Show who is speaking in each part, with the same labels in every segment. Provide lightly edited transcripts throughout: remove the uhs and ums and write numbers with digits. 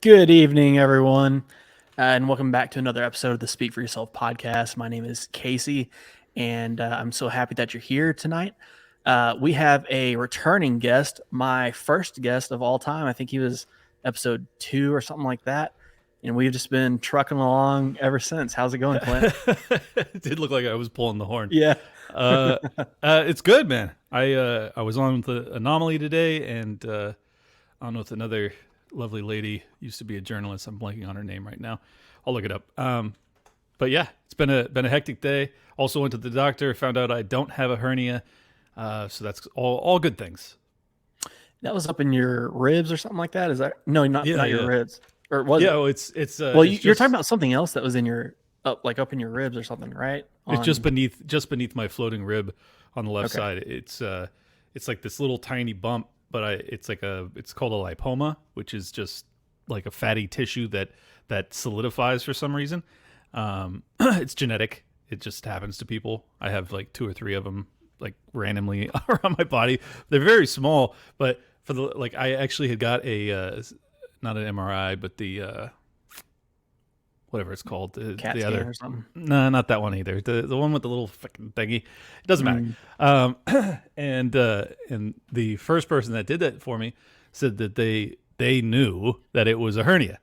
Speaker 1: Good evening, everyone, and welcome back to another episode of the Speak for Yourself podcast. My name is Casey, and I'm so happy that you're here tonight. We have a returning guest, my first guest of all time. I think he was episode 2 or something like that, and we've just been trucking along ever since. How's it going, Clint?
Speaker 2: It did look like I was pulling the horn.
Speaker 1: Yeah.
Speaker 2: It's good, man. I was on with the Anomaly today, and on with another lovely lady. Used to be a journalist. I'm blanking on her name right now. I'll look it up. But yeah, it's been a hectic day. Also went to the doctor. Found out I don't have a hernia. So that's all good things.
Speaker 1: That was up in your ribs or something like that? Is that not your ribs? Or was it?
Speaker 2: Yeah, it's
Speaker 1: Well,
Speaker 2: it's
Speaker 1: you're
Speaker 2: just,
Speaker 1: talking about something else that was in your up in your ribs or something, right?
Speaker 2: it's just beneath my floating rib on the left side. It's like this little tiny bump, but it's called a lipoma, which is just like a fatty tissue that solidifies for some reason. It's genetic. It just happens to people. I have like 2 or 3 of them like randomly around my body. They're very small, but I actually had got a not an MRI, but the whatever it's called,
Speaker 1: CAT
Speaker 2: the
Speaker 1: scan
Speaker 2: other.
Speaker 1: or something.
Speaker 2: No, not that one either. The one with the little fucking thingy. It doesn't matter. And the first person that did that for me said that they knew that it was a hernia.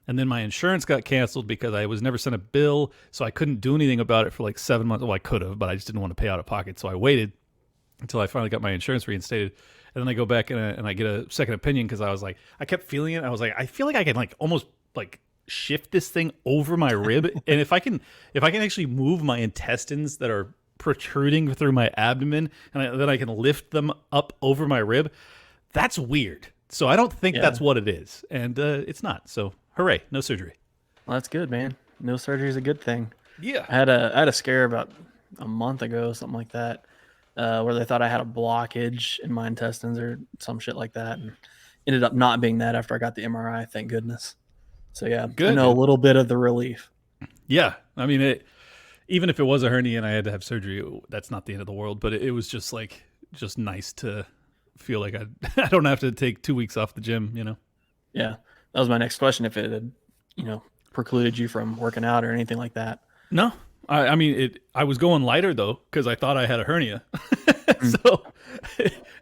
Speaker 2: And then my insurance got canceled because I was never sent a bill, so I couldn't do anything about it for like 7 months. Well, I could have, but I just didn't want to pay out of pocket. So I waited until I finally got my insurance reinstated. And then I go back and I get a second opinion because I kept feeling it. I was like, I feel like I can like almost like shift this thing over my rib. And if I can actually move my intestines that are protruding through my abdomen, and then I can lift them up over my rib, that's weird. So I don't think that's what it is. And it's not. So hooray, no surgery.
Speaker 1: Well, that's good, man. No surgery is a good thing.
Speaker 2: Yeah.
Speaker 1: I had a scare about a month ago, something like that, where they thought I had a blockage in my intestines or some shit like that, and ended up not being that after I got the MRI. Thank goodness. So yeah,
Speaker 2: Good,
Speaker 1: I know a little bit of the relief.
Speaker 2: Yeah, I mean, even if it was a hernia and I had to have surgery, that's not the end of the world. But it was just nice to feel like I don't have to take 2 weeks off the gym, you know?
Speaker 1: Yeah, that was my next question. If it had, precluded you from working out or anything like that.
Speaker 2: No, I mean, I was going lighter though because I thought I had a hernia, so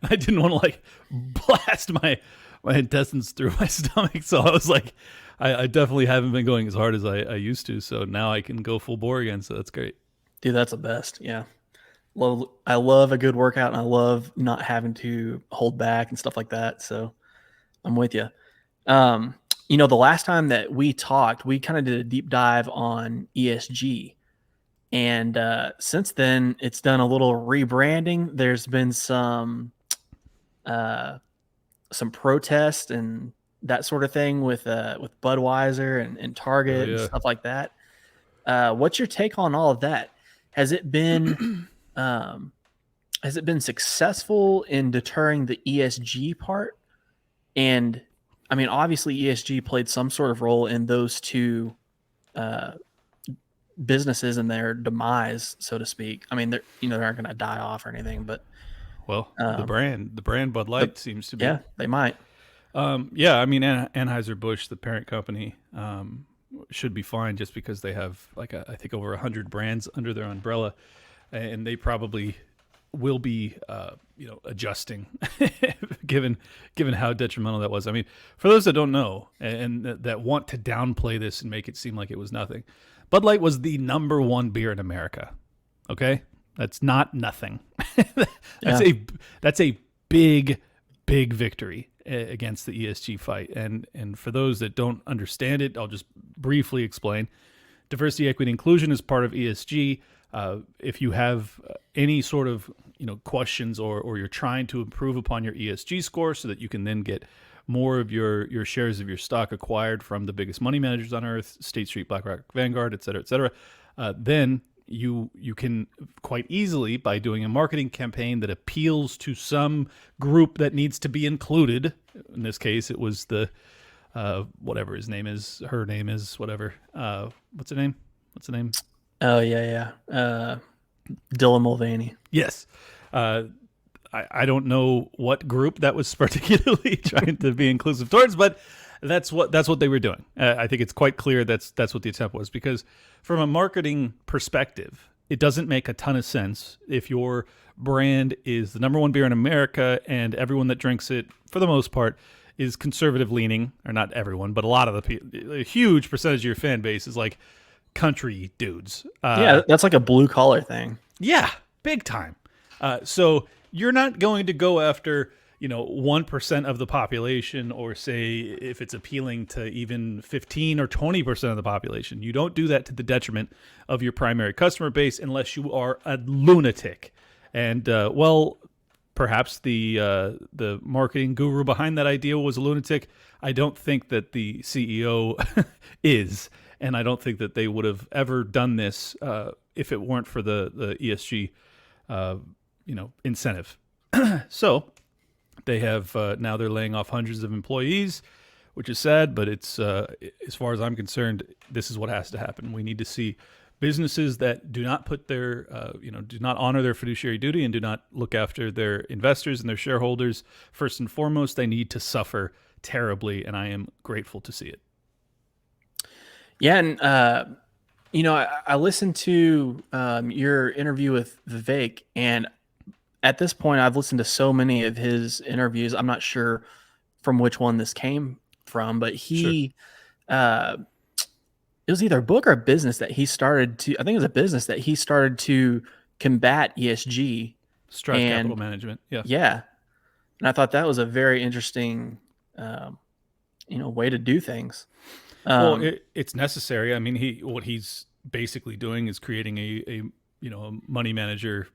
Speaker 2: I didn't want to like blast my intestines through my stomach. So I was like, I definitely haven't been going as hard as I used to. So now I can go full bore again. So that's great.
Speaker 1: Dude, that's the best. Yeah. I love a good workout, and I love not having to hold back and stuff like that. So I'm with you. The last time that we talked, we kind of did a deep dive on ESG. And since then, it's done a little rebranding. There's been some protest and that sort of thing with Budweiser and Target and stuff like that. What's your take on all of that? Has it been successful in deterring the ESG part? And I mean, obviously ESG played some sort of role in those two businesses and their demise, so to speak. I mean, they aren't going to die off or anything, but
Speaker 2: the brand Bud Light seems to be.
Speaker 1: Yeah, they might.
Speaker 2: I mean, Anheuser-Busch, the parent company, should be fine just because they have I think over 100 brands under their umbrella, and they probably will be adjusting given how detrimental that was. I mean, for those that don't know and that want to downplay this and make it seem like it was nothing, Bud Light was the #1 beer in America. Okay, that's not nothing. That's a big victory against the ESG fight. And for those that don't understand it, I'll just briefly explain. Diversity, equity, inclusion is part of ESG. If you have any sort of questions or you're trying to improve upon your ESG score so that you can then get more of your shares of your stock acquired from the biggest money managers on earth, State Street, BlackRock, Vanguard, et cetera, then you can quite easily, by doing a marketing campaign that appeals to some group that needs to be included. In this case, it was the whatever his name is, her name is, whatever. What's the name?
Speaker 1: Oh, yeah. Dylan Mulvaney.
Speaker 2: Yes. I don't know what group that was particularly trying to be inclusive towards, but that's what they were doing. I think it's quite clear that's what the attempt was, because from a marketing perspective, it doesn't make a ton of sense if your brand is the number one beer in America and everyone that drinks it, for the most part, is conservative leaning, or not everyone, but a lot of the people, a huge percentage of your fan base is like country dudes.
Speaker 1: Yeah, that's like a blue collar thing.
Speaker 2: Yeah, big time. So you're not going to go after 1% of the population, or say if it's appealing to even 15 or 20% of the population. You don't do that to the detriment of your primary customer base unless you are a lunatic. And perhaps the marketing guru behind that idea was a lunatic. I don't think that the CEO is, and I don't think that they would have ever done this if it weren't for the ESG incentive. So they have now they're laying off hundreds of employees, which is sad, but it's as far as I'm concerned, this is what has to happen. We need to see businesses that do not put their do not honor their fiduciary duty and do not look after their investors and their shareholders first and foremost. They need to suffer terribly, and I am grateful to see it.
Speaker 1: Yeah, and I listened to your interview with Vivek, and at this point, I've listened to so many of his interviews. I'm not sure from which one this came from, but he, it was either a book or a business that he started to. I think it was a business that he started to combat ESG.
Speaker 2: Strive Capital Management. Yeah,
Speaker 1: yeah, and I thought that was a very interesting, way to do things.
Speaker 2: Well, it's necessary. I mean, what he's basically doing is creating a money manager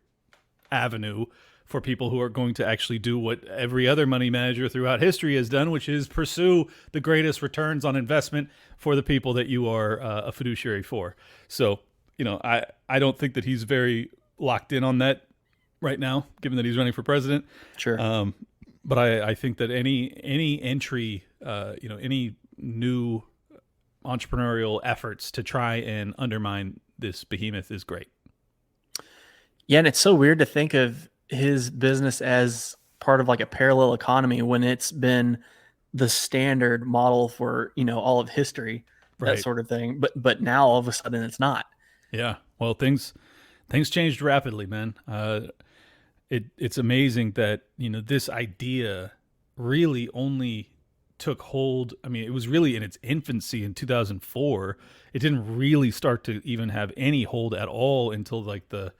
Speaker 2: avenue for people who are going to actually do what every other money manager throughout history has done, which is pursue the greatest returns on investment for the people that you are a fiduciary for. So, I don't think that he's very locked in on that right now, given that he's running for president.
Speaker 1: Sure.
Speaker 2: But I think that any entry, any new entrepreneurial efforts to try and undermine this behemoth is great.
Speaker 1: Yeah, and it's so weird to think of his business as part of like a parallel economy when it's been the standard model for, all of history, that sort of thing. But now all of a sudden it's not.
Speaker 2: Yeah. Well, things changed rapidly, man. It's amazing that, this idea really only took hold. I mean, it was really in its infancy in 2004. It didn't really start to even have any hold at all until like the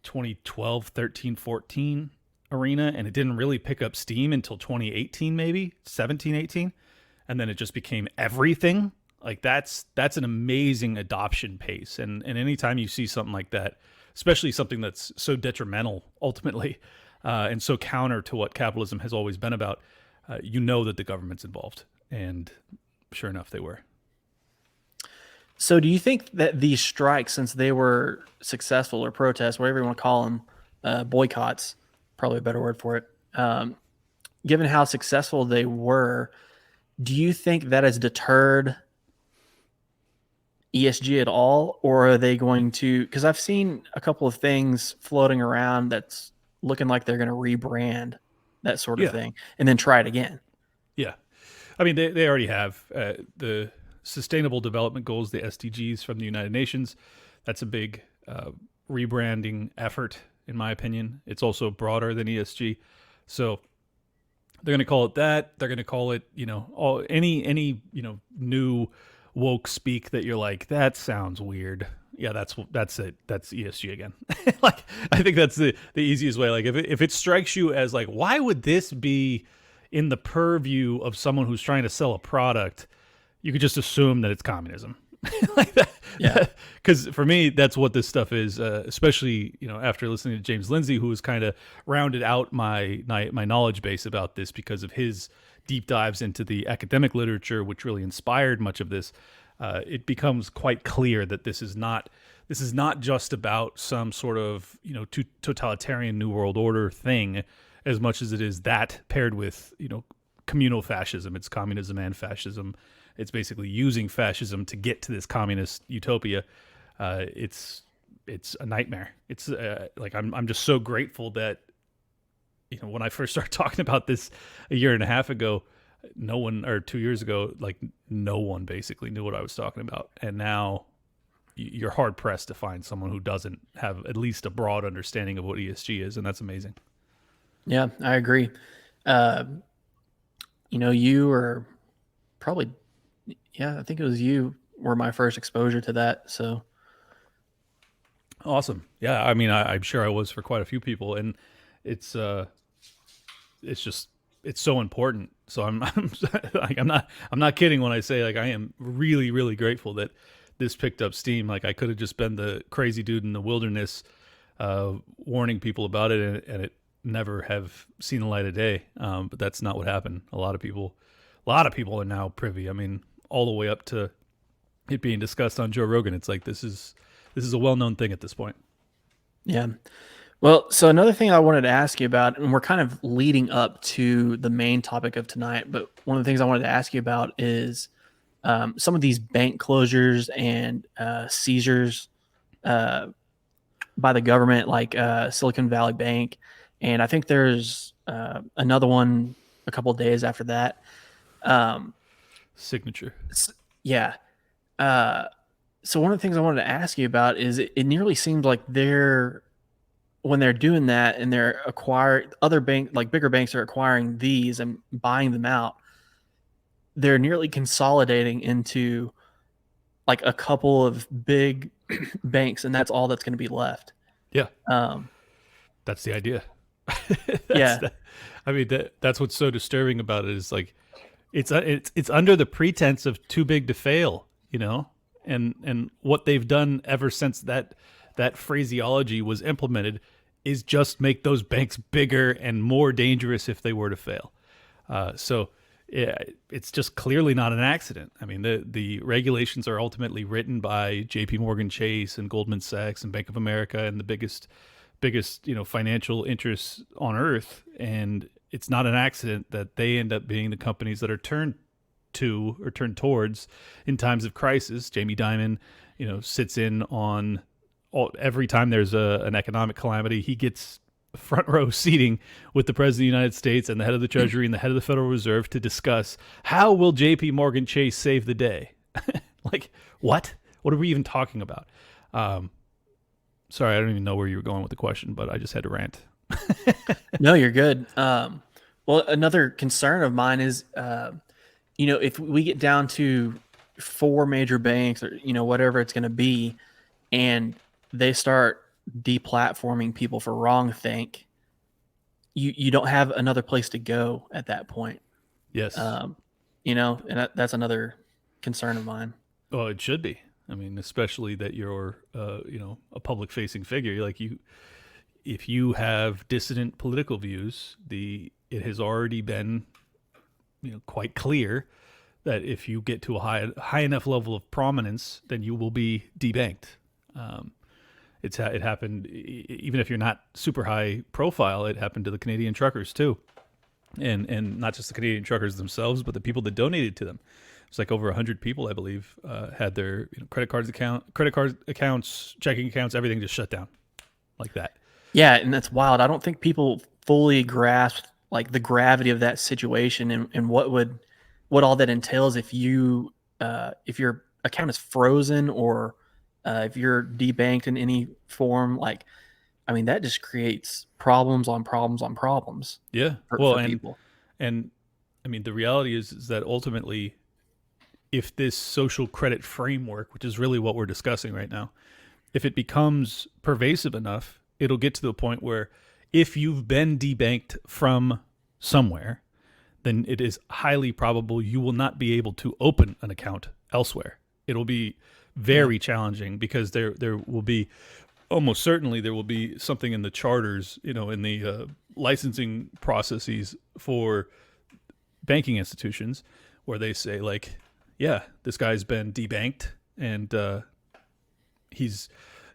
Speaker 2: 2012, 13, 14 arena. And it didn't really pick up steam until 2018, maybe 17, 18. And then it just became everything. Like that's an amazing adoption pace. And anytime you see something like that, especially something that's so detrimental ultimately, and so counter to what capitalism has always been about, that the government's involved. And sure enough, they were.
Speaker 1: So do you think that these strikes, since they were successful, or protests, whatever you want to call them, boycotts, probably a better word for it, given how successful they were, do you think that has deterred ESG at all? Or are they going to, because I've seen a couple of things floating around that's looking like they're going to rebrand that sort of thing and then try it again.
Speaker 2: Yeah. I mean, they already have the Sustainable Development Goals, the SDGs from the United Nations. That's a big rebranding effort, in my opinion. It's also broader than ESG. So they're going to call it that. They're going to call it, any new woke speak that you're like, that sounds weird. Yeah, that's it. That's ESG again. Like, I think that's the easiest way. Like, if it strikes you as like, why would this be in the purview of someone who's trying to sell a product? You could just assume that it's communism. Like that.
Speaker 1: Yeah.
Speaker 2: Because for me, that's what this stuff is. Especially after listening to James Lindsay, who has kind of rounded out my knowledge base about this because of his deep dives into the academic literature, which really inspired much of this. It becomes quite clear that this is not just about some sort of totalitarian New World Order thing, as much as it is that paired with communal fascism. It's communism and fascism. It's basically using fascism to get to this communist utopia. It's a nightmare. It's like I'm just so grateful that when I first started talking about this a year and a half ago, no one, or 2 years ago, like no one basically knew what I was talking about. And now you're hard pressed to find someone who doesn't have at least a broad understanding of what ESG is. And that's amazing.
Speaker 1: Yeah, I agree. Uh, you were probably, yeah, I think it was you were my first exposure to that. So
Speaker 2: Awesome. Yeah. I mean, I'm sure I was for quite a few people, and it's, it's just, it's so important. So I'm like, I'm not kidding when I say like, I am really, really grateful that this picked up steam. Like I could have just been the crazy dude in the wilderness, warning people about it, and it never have seen the light of day. But that's not what happened. A lot of people are now privy. I mean, all the way up to it being discussed on Joe Rogan. It's like, this is a well-known thing at this point.
Speaker 1: yeah. Well, so another thing I wanted to ask you about, and we're kind of leading up to the main topic of tonight, but one of the things I wanted to ask you about is some of these bank closures and seizures uh, by the government, like Silicon Valley Bank, and I think there's another one a couple of days after that. Um,
Speaker 2: Signature.
Speaker 1: yeah. Uh, so one of the things I wanted to ask you about is it nearly seems like when they're doing that and they're acquiring other like bigger banks are acquiring these and buying them out, they're nearly consolidating into like a couple of big banks, and that's all that's going to be left.
Speaker 2: Yeah,
Speaker 1: Um,
Speaker 2: that's the idea.
Speaker 1: yeah,
Speaker 2: I mean, that's what's so disturbing about it is like, it's under the pretense of too big to fail, and what they've done ever since that phraseology was implemented is just make those banks bigger and more dangerous if they were to fail. So yeah, it's just clearly not an accident. I mean, the regulations are ultimately written by J.P. Morgan Chase and Goldman Sachs and Bank of America and the biggest financial interests on earth, and it's not an accident that they end up being the companies that are turned to or turned towards in times of crisis. Jamie Dimon, sits in on every time there's an economic calamity. He gets front row seating with the president of the United States and the head of the Treasury and the head of the Federal Reserve to discuss how will J.P. Morgan Chase save the day. Like, what? What are we even talking about? Sorry, I don't even know where you were going with the question, but I just had to rant.
Speaker 1: no, you're good. Well, another concern of mine is, if we get down to four major banks or whatever it's going to be, and they start deplatforming people for wrongthink, you don't have another place to go at that point.
Speaker 2: Yes.
Speaker 1: And that's another concern of mine.
Speaker 2: Well, it should be. I mean, especially that you're, a public-facing figure. Like if you have dissident political views, it has already been, quite clear that if you get to a high enough level of prominence, then you will be debanked. It happened, even if you're not super high profile, it happened to the Canadian truckers too. And not just the Canadian truckers themselves, but the people that donated to them. It's like over 100 people, I believe, had their credit card accounts, checking accounts, everything just shut down like that.
Speaker 1: Yeah, and that's wild. I don't think people fully grasp like the gravity of that situation and what all that entails if your account is frozen or if you're debanked in any form. Like, I mean, that just creates problems on problems on problems.
Speaker 2: Yeah,
Speaker 1: for people.
Speaker 2: And I mean, the reality is that ultimately, if this social credit framework, which is really what we're discussing right now, if it becomes pervasive enough, it'll get to the point where if you've been debanked from somewhere, then it is highly probable you will not be able to open an account elsewhere. It'll be very challenging because there will be, almost certainly there will be something in the charters, in the licensing processes for banking institutions where they say like, yeah, this guy's been debanked and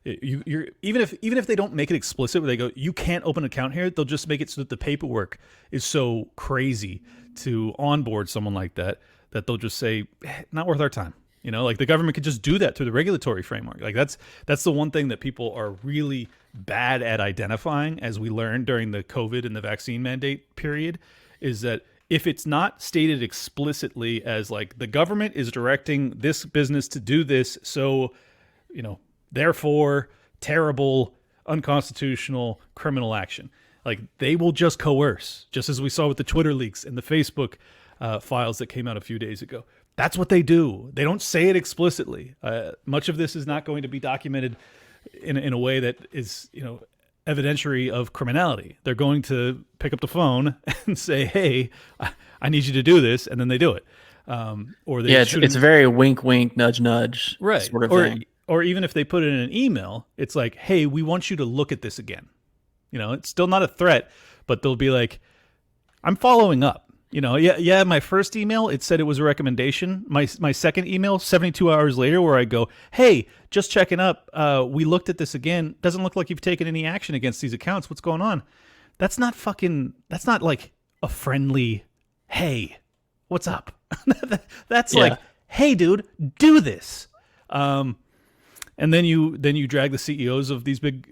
Speaker 2: you're even if they don't make it explicit where they go, you can't open an account here, they'll just make it so that the paperwork is so crazy to onboard someone like that they'll just say, not worth our time. Like the government could just do that through the regulatory framework. Like that's the one thing that people are really bad at identifying, as we learned during the COVID and the vaccine mandate period, is that if it's not stated explicitly as like the government is directing this business to do this, so, you know, therefore terrible, unconstitutional criminal action. Like they will just coerce, just as we saw with the Twitter leaks and the Facebook files that came out a few days ago. That's what they do. They don't say it explicitly. Much of this is not going to be documented in a way that is, you know, evidentiary of criminality. They're going to pick up the phone and say, "Hey, I need you to do this," and then they do it. Or they
Speaker 1: it's very wink, wink, nudge, nudge,
Speaker 2: right?
Speaker 1: Sort of thing.
Speaker 2: Or even if they put it in an email, it's like, "Hey, we want you to look at this again." You know, it's still not a threat, but they'll be like, "I'm following up." You know, yeah. My first email, it said it was a recommendation. My second email, 72 hours later, where I go, "Hey, just checking up. We looked at this again. Doesn't look like you've taken any action against these accounts. What's going on?" That's not like a friendly, "Hey, what's up?" That's like, "Hey, dude, do this." And then you drag the CEOs of these big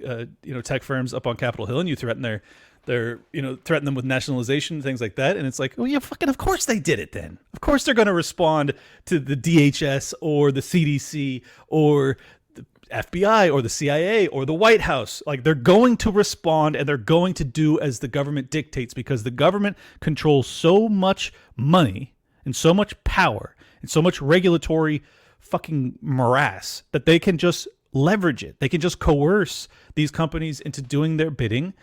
Speaker 2: tech firms up on Capitol Hill and you threaten threaten them with nationalization, things like that. And it's like, oh yeah, fucking of course they did it then. Of course they're going to respond to the DHS or the CDC or the FBI or the CIA or the White House. Like they're going to respond and they're going to do as the government dictates, because the government controls so much money and so much power and so much regulatory fucking morass that they can just leverage it. They can just coerce these companies into doing their bidding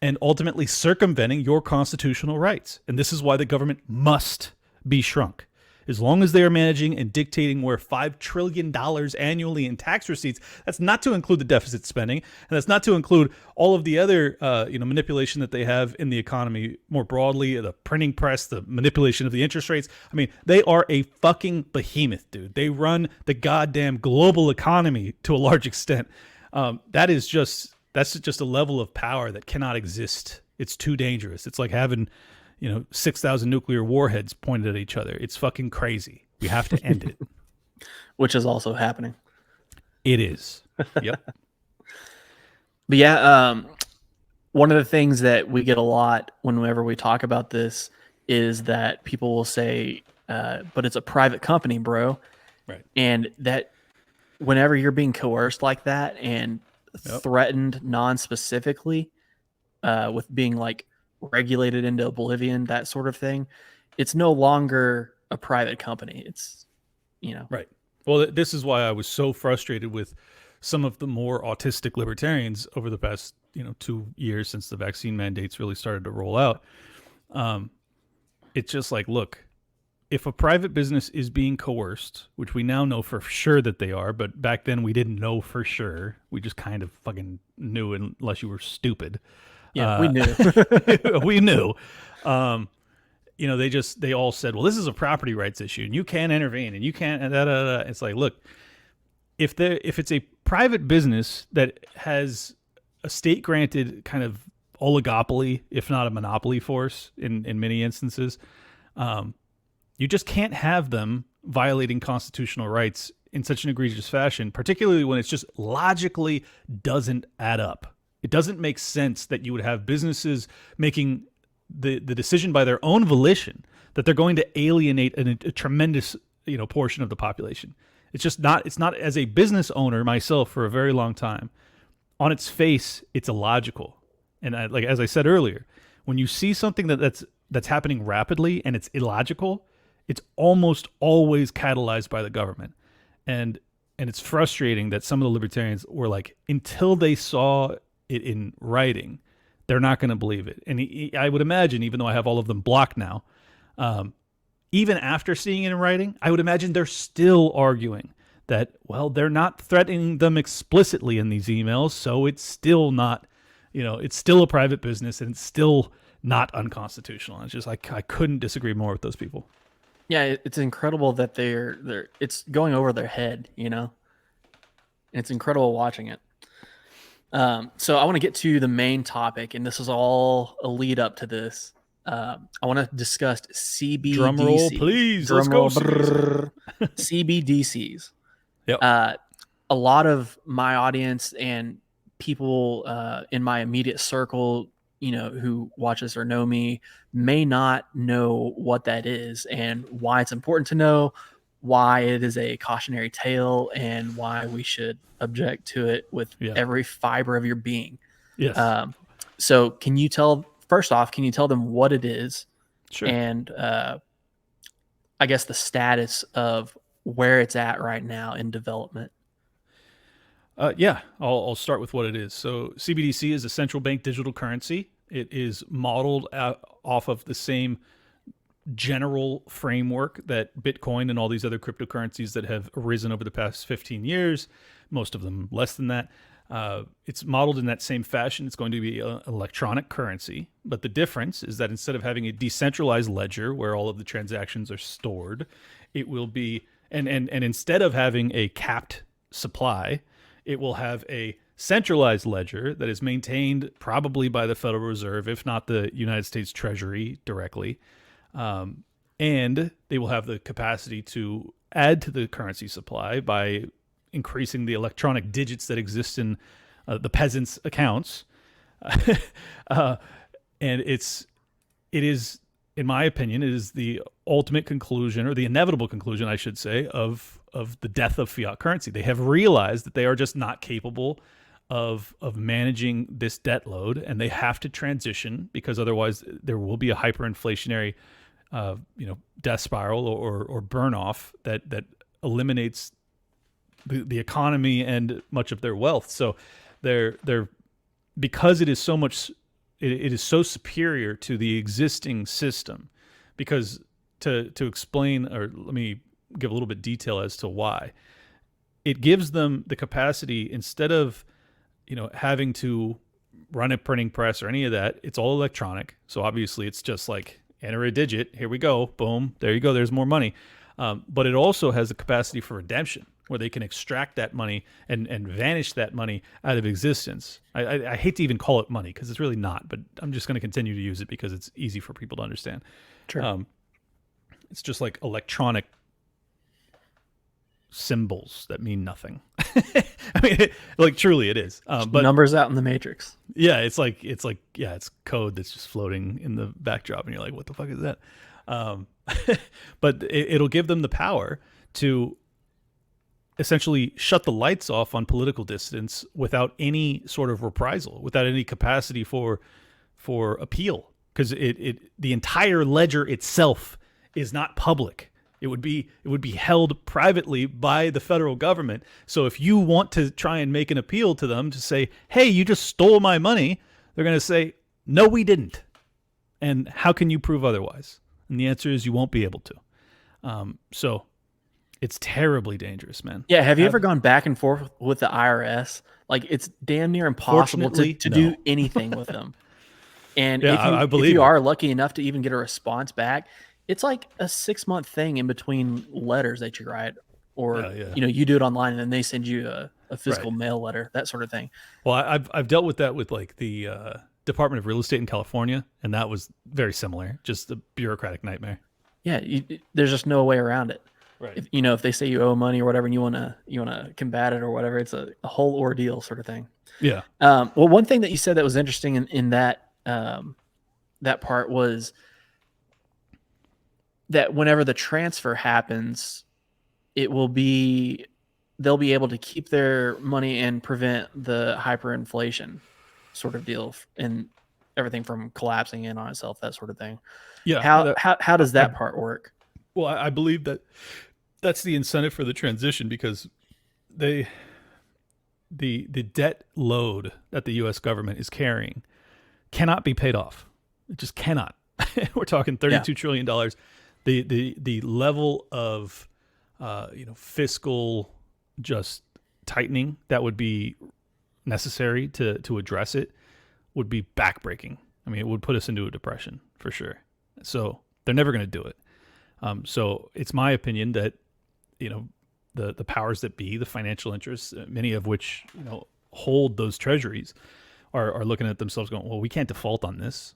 Speaker 2: and ultimately circumventing your constitutional rights. And this is why the government must be shrunk. As long as they are managing and dictating where $5 trillion annually in tax receipts, that's not to include the deficit spending, and that's not to include all of the other manipulation that they have in the economy more broadly, the printing press, the manipulation of the interest rates. I mean, they are a fucking behemoth, dude. They run the goddamn global economy to a large extent. That's just a level of power that cannot exist. It's too dangerous. It's like having 6,000 nuclear warheads pointed at each other. It's fucking crazy. We have to end it.
Speaker 1: Which is also happening.
Speaker 2: It is. Yep.
Speaker 1: But yeah, one of the things that we get a lot whenever we talk about this is that people will say, but it's a private company, bro.
Speaker 2: Right.
Speaker 1: And that whenever you're being coerced like that and threatened non-specifically with being like regulated into oblivion, that sort of thing, it's no longer a private company. It's
Speaker 2: right. Well, this is why I was so frustrated with some of the more autistic libertarians over the past 2 years since the vaccine mandates really started to roll out. It's just like, look, if a private business is being coerced, which we now know for sure that they are, but back then we didn't know for sure. We just kind of fucking knew, unless you were stupid.
Speaker 1: Yeah, we knew.
Speaker 2: We knew. They all said, well, this is a property rights issue and you can't intervene and you can't. It's like, look, if it's a private business that has a state granted kind of oligopoly, if not a monopoly force in many instances, you just can't have them violating constitutional rights in such an egregious fashion, particularly when it's just logically doesn't add up. It doesn't make sense that you would have businesses making the decision by their own volition that they're going to alienate a tremendous portion of the population. It's just not. It's not. As a business owner myself for a very long time, on its face, it's illogical. And as I said earlier, when you see something that's happening rapidly and it's illogical, it's almost always catalyzed by the government. And it's frustrating that some of the libertarians were like, until they saw it in writing, they're not going to believe it. And I would imagine, even though I have all of them blocked now, even after seeing it in writing, I would imagine they're still arguing that, well, they're not threatening them explicitly in these emails, so it's still not, it's still a private business and it's still not unconstitutional. It's just like, I couldn't disagree more with those people.
Speaker 1: Yeah, it's incredible that it's going over their head, And it's incredible watching it. So I want to get to the main topic, and this is all a lead up to this. I want to discuss CBDCs.
Speaker 2: Drum roll, please. Let's go.
Speaker 1: CBDCs.
Speaker 2: Yep.
Speaker 1: A lot of my audience and people in my immediate circle, who watch this or know me may not know what that is and why it's important to know, why it is a cautionary tale, and why we should object to it with
Speaker 2: Yeah.
Speaker 1: every fiber of your being.
Speaker 2: Yes.
Speaker 1: So first off, can you tell them what it is?
Speaker 2: Sure.
Speaker 1: And I guess the status of where it's at right now in development.
Speaker 2: Yeah, I'll start with what it is. So CBDC is a central bank digital currency. It is modeled off of the same general framework that Bitcoin and all these other cryptocurrencies that have arisen over the past 15 years, most of them less than that. It's modeled in that same fashion. It's going to be an electronic currency, but the difference is that instead of having a decentralized ledger where all of the transactions are stored, it will be, and instead of having a capped supply, it will have a centralized ledger that is maintained probably by the Federal Reserve, if not the United States Treasury directly. And they will have the capacity to add to the currency supply by increasing the electronic digits that exist in the peasants' accounts. And it is, in my opinion, it is the ultimate conclusion, or the inevitable conclusion, I should say, of the death of fiat currency. They have realized that they are just not capable of managing this debt load, and they have to transition, because otherwise there will be a hyperinflationary death spiral or burn off that eliminates the economy and much of their wealth. So they're because it is so much, it is so superior to the existing system. Because to explain, or let me give a little bit detail as to why, it gives them the capacity, instead of having to run a printing press or any of that, it's all electronic. So obviously it's just like, enter a digit, here we go, boom, there you go, there's more money. But it also has the capacity for redemption, where they can extract that money and vanish that money out of existence. I hate to even call it money, because it's really not, but I'm just going to continue to use it because it's easy for people to understand.
Speaker 1: Sure.
Speaker 2: It's just like electronic symbols that mean nothing. I mean, like truly it is. But
Speaker 1: numbers out in the matrix.
Speaker 2: yeah, it's code that's just floating in the backdrop, and you're like, what the fuck is that? But it'll give them the power to essentially shut the lights off on political dissidents without any sort of reprisal, without any capacity for appeal, because the entire ledger itself is not public. It would be held privately by the federal government. So if you want to try and make an appeal to them to say, hey, you just stole my money, they're going to say, no, we didn't. And how can you prove otherwise? And the answer is you won't be able to. So it's terribly dangerous, man.
Speaker 1: Yeah. Have you ever gone back and forth with the IRS? Like, it's damn near impossible to do anything with them. And
Speaker 2: yeah,
Speaker 1: if you are lucky enough to even get a response back, it's like a 6-month thing in between letters that you write, or you do it online and then they send you a physical mail letter, that sort of thing.
Speaker 2: Well, I've dealt with that with like the Department of Real Estate in California, and that was very similar, just a bureaucratic nightmare.
Speaker 1: Yeah, there's just no way around it.
Speaker 2: Right.
Speaker 1: If they say you owe money or whatever, and you wanna combat it or whatever, it's a whole ordeal sort of thing.
Speaker 2: Yeah.
Speaker 1: Well, one thing that you said that was interesting in that that part was that whenever the transfer happens, they'll be able to keep their money and prevent the hyperinflation sort of deal, and everything from collapsing in on itself, that sort of thing.
Speaker 2: Yeah.
Speaker 1: How does that part work?
Speaker 2: Well, I believe that's the incentive for the transition, because the debt load that the U.S. government is carrying cannot be paid off. It just cannot. We're talking $32 trillion. The level of fiscal just tightening that would be necessary to address it would be backbreaking. I mean, it would put us into a depression for sure. So they're never going to do it. So it's my opinion that the powers that be, the financial interests, many of which hold those treasuries, are looking at themselves going, well, we can't default on this.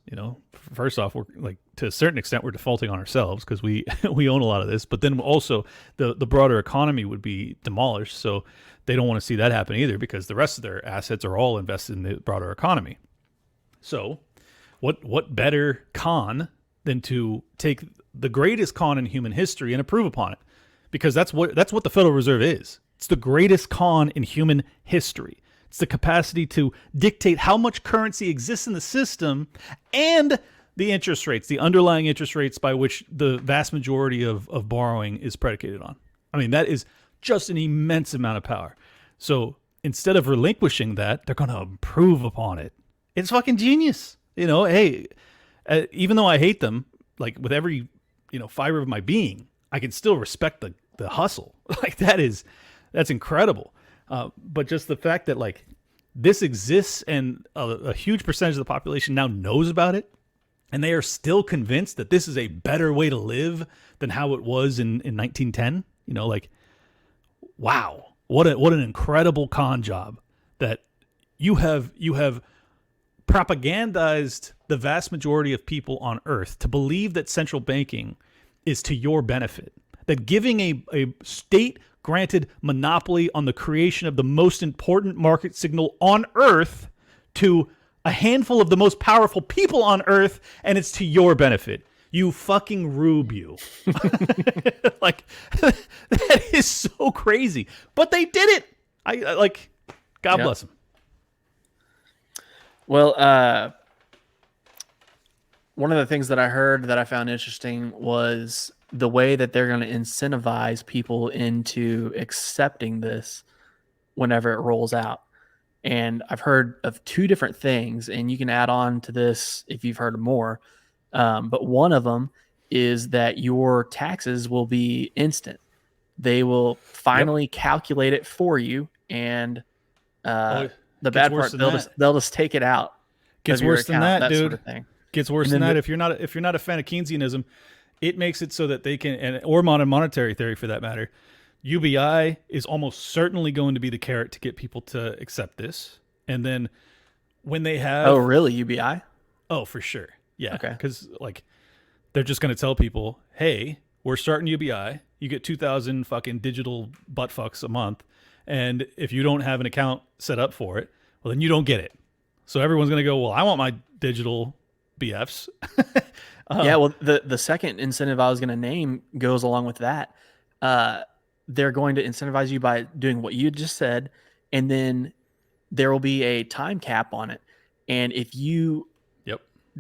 Speaker 2: First off, we're like, to a certain extent, we're defaulting on ourselves because we own a lot of this, but then also the broader economy would be demolished. So they don't want to see that happen either, because the rest of their assets are all invested in the broader economy. So what better con than to take the greatest con in human history and improve upon it? Because that's what the Federal Reserve is. It's the greatest con in human history. It's the capacity to dictate how much currency exists in the system and the interest rates, the underlying interest rates by which the vast majority of borrowing is predicated on. I mean, that is just an immense amount of power. So instead of relinquishing that, they're going to improve upon it. It's fucking genius. Hey, even though I hate them, like with every, fiber of my being, I can still respect the hustle. Like that's incredible. But just the fact that like this exists and a huge percentage of the population now knows about it, and they are still convinced that this is a better way to live than how it was in 1910. Wow, what an incredible con job that you have propagandized the vast majority of people on Earth to believe that central banking is to your benefit, that giving a state-granted monopoly on the creation of the most important market signal on Earth to a handful of the most powerful people on Earth, and it's to your benefit. You fucking rube you. Like, that is so crazy. But they did it. God bless them.
Speaker 1: Well, one of the things that I heard that I found interesting was the way that they're going to incentivize people into accepting this whenever it rolls out. And I've heard of two different things, and you can add on to this if you've heard of more. But one of them is that your taxes will be instant. They will finally calculate it for you, and the bad part, they'll just take it out.
Speaker 2: Gets worse than that, dude.
Speaker 1: Sort of thing.
Speaker 2: Gets worse than that. If you're not a fan of Keynesianism, it makes it so that they can, or modern monetary theory for that matter, UBI is almost certainly going to be the carrot to get people to accept this. And then when they have...
Speaker 1: Oh, really? UBI?
Speaker 2: Oh, for sure. Yeah.
Speaker 1: Okay.
Speaker 2: Because they're just going to tell people, hey, we're starting UBI. You get 2,000 fucking digital butt fucks a month. And if you don't have an account set up for it, well, then you don't get it. So everyone's going to go, well, I want my digital BFs.
Speaker 1: Yeah, well, the second incentive I was going to name goes along with that. They're going to incentivize you by doing what you just said, and then there will be a time cap on it. And if you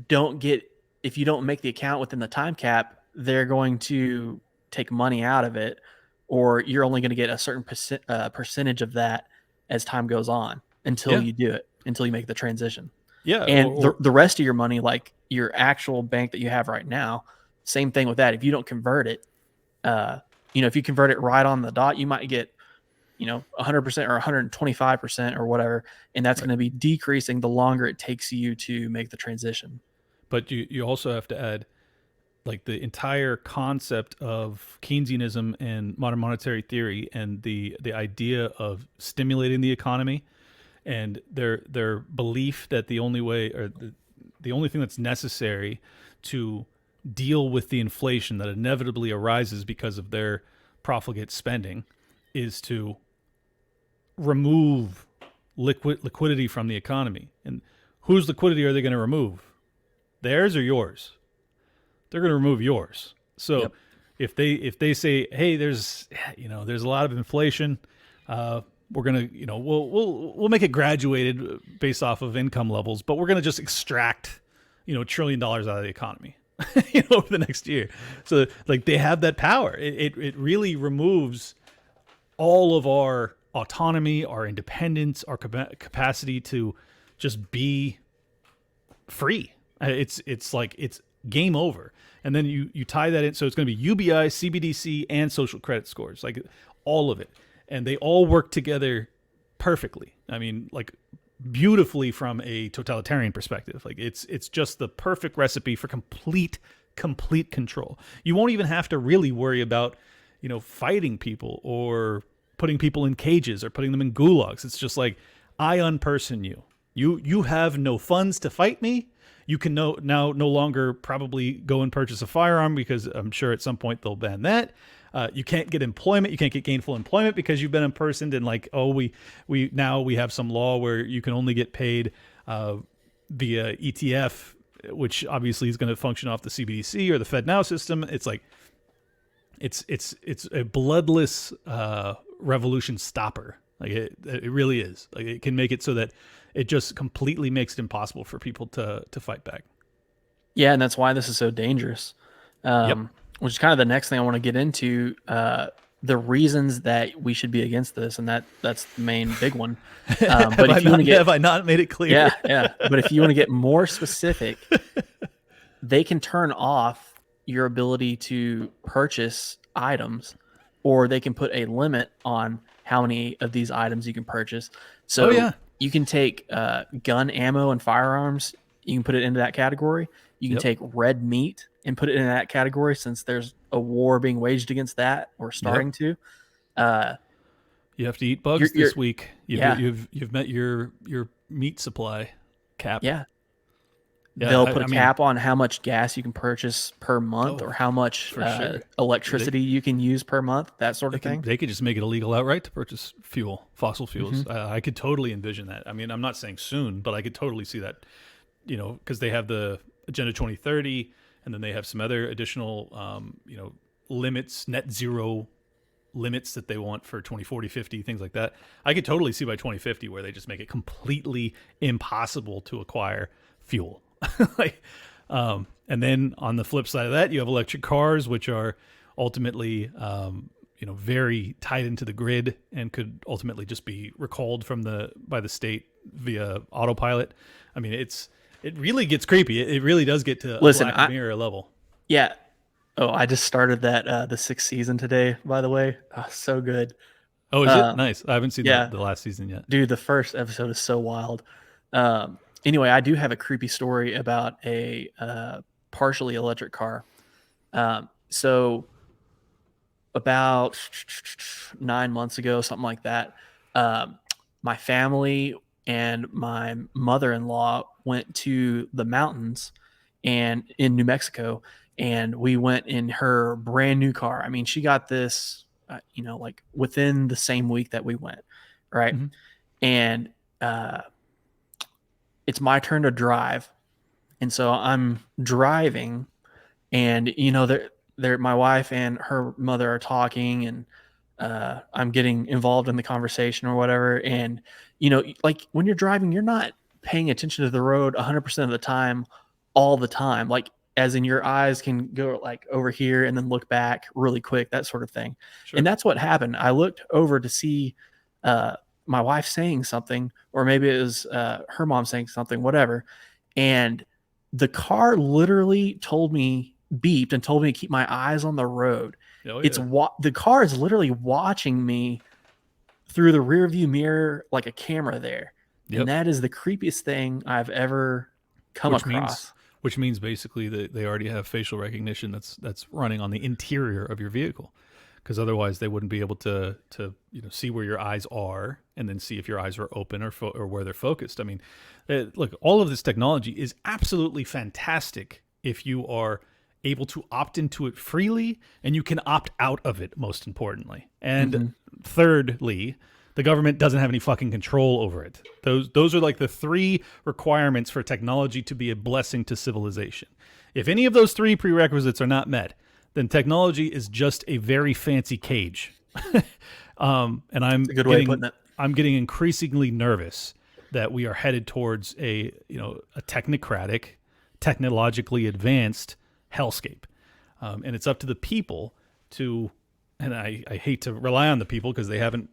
Speaker 1: don't make the account within the time cap, they're going to take money out of it, or you're only going to get a certain percentage of that as time goes on until you do it, until you make the transition.
Speaker 2: Yeah.
Speaker 1: And the rest of your money, like your actual bank that you have right now, same thing with that. If you don't convert it, if you convert it right on the dot, you might get, 100% or 125% or whatever. And that's going to be decreasing the longer it takes you to make the transition.
Speaker 2: But you also have to add, like, the entire concept of Keynesianism and modern monetary theory and the idea of stimulating the economy and their belief that the only way, or the only thing that's necessary to deal with the inflation that inevitably arises because of their profligate spending is to remove liquidity from the economy. And whose liquidity are they going to remove? Theirs or yours? They're going to remove yours. So if they say, hey, there's a lot of inflation, we're going to, we'll make it graduated based off of income levels, but we're going to just extract, $1 trillion out of the economy, over the next year. So like they have that power. It really removes all of our autonomy, our independence, our capacity to just be free. It's like it's game over. And then you tie that in. So it's going to be UBI, CBDC, and social credit scores, like all of it. And they all work together perfectly. I mean, like beautifully from a totalitarian perspective. Like it's just the perfect recipe for complete control. You won't even have to really worry about, fighting people or putting people in cages or putting them in gulags. It's just like, I unperson you. You have no funds to fight me. You can now no longer probably go and purchase a firearm because I'm sure at some point they'll ban that. You can't get employment. You can't get gainful employment because you've been impersoned. And like, we have some law where you can only get paid via ETF which obviously is going to function off the CBDC or the FedNow system. It's like it's a bloodless revolution stopper. Like it really is. Like it can make it so that it just completely makes it impossible for people to fight back.
Speaker 1: Yeah, and that's why this is so dangerous.
Speaker 2: Yep.
Speaker 1: Which is kind of the next thing I want to get into. The reasons that we should be against this, and that's the main big one. But if you want to get,
Speaker 2: have I not made it clear?
Speaker 1: yeah, yeah. But if you want to get more specific, they can turn off your ability to purchase items, or they can put a limit on how many of these items you can purchase. So you can take gun ammo and firearms, you can put it into that category. You can take red meat and put it in that category, since there's a war being waged against that, or starting to.
Speaker 2: You have to eat bugs this week. You've met your meat supply cap.
Speaker 1: Yeah. They'll put a cap on how much gas you can purchase per month, or how much electricity you can use per month, that sort of thing.
Speaker 2: They could just make it illegal outright to purchase fossil fuels. I could totally envision that. I mean, I'm not saying soon, but I could totally see that, because they have the Agenda 2030, and then they have some other additional, limits, net zero limits that they want for 2040, 50, things like that. I could totally see by 2050 where they just make it completely impossible to acquire fuel. And then on the flip side of that, you have electric cars, which are ultimately, very tied into the grid and could ultimately just be recalled by the state via autopilot. I mean, it really gets creepy. It really does get to Black Mirror level.
Speaker 1: Yeah. Oh, I just started that the 6th season today, by the way. Oh, so good.
Speaker 2: Oh, is it? Nice. I haven't seen the last season yet.
Speaker 1: Dude, the first episode is so wild. Anyway, I do have a creepy story about a partially electric car. So about 9 months ago, something like that, my family and my mother-in-law went to the mountains and in New Mexico, and we went in her brand new car. I mean, she got this, like within the same week that we went, right? Mm-hmm. And it's my turn to drive. And so I'm driving, and, my wife and her mother are talking, and I'm getting involved in the conversation or whatever. And, like when you're driving, you're not paying attention to the road 100% of the time, all the time. Like, as in, your eyes can go like over here and then look back really quick, that sort of thing. Sure. And that's what happened. I looked over to see my wife saying something, or maybe it was her mom saying something, whatever. And the car literally beeped and told me to keep my eyes on the road. Oh, yeah. The car is literally watching me through the rear view mirror, like a camera there. Yep. And that is the creepiest thing I've ever come across.
Speaker 2: Which means basically that they already have facial recognition that's running on the interior of your vehicle, because otherwise they wouldn't be able to see where your eyes are and then see if your eyes are open or where they're focused. I mean, look, all of this technology is absolutely fantastic if you are able to opt into it freely, and you can opt out of it, most importantly. And thirdly, the government doesn't have any fucking control over it. Those are like the 3 requirements for technology to be a blessing to civilization. If any of those 3 prerequisites are not met, then technology is just a very fancy cage. And I'm
Speaker 1: That's a good way of putting it.
Speaker 2: I'm getting increasingly nervous that we are headed towards a technocratic, technologically advanced hellscape. And it's up to the people to, and I hate to rely on the people because they haven't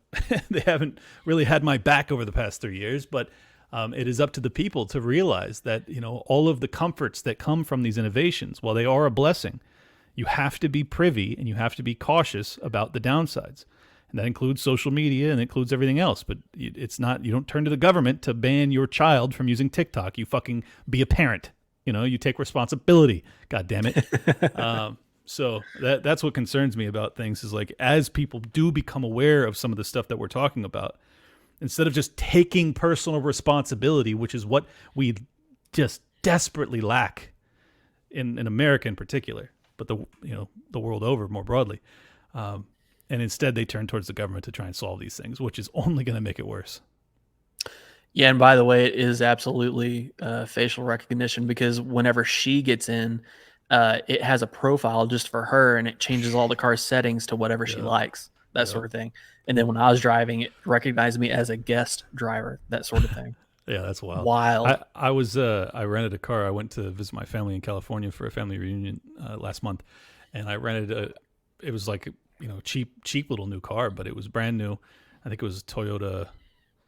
Speaker 2: really had my back over the past 3 years, but it is up to the people to realize that, all of the comforts that come from these innovations, while they are a blessing, you have to be privy and you have to be cautious about the downsides. And that includes social media and it includes everything else. But it's not, you don't turn to the government to ban your child from using TikTok. You fucking be a parent. You take responsibility. God damn it. So that's what concerns me about things, is like, as people do become aware of some of the stuff that we're talking about, instead of just taking personal responsibility, which is what we just desperately lack in America in particular, but the world over more broadly. And instead they turn towards the government to try and solve these things, which is only going to make it worse.
Speaker 1: Yeah, and by the way, it is absolutely facial recognition because whenever she gets in, it has a profile just for her, and it changes all the car's settings to whatever she
Speaker 2: Yeah,
Speaker 1: likes, that
Speaker 2: yeah,
Speaker 1: sort of thing. And then when I was driving, it recognized me as a guest driver, that sort of thing.
Speaker 2: yeah. That's wild.
Speaker 1: Wild.
Speaker 2: I rented a car. I went to visit my family in California for a family reunion last month, and I rented a. It was like cheap little new car, but it was brand new. I think it was a Toyota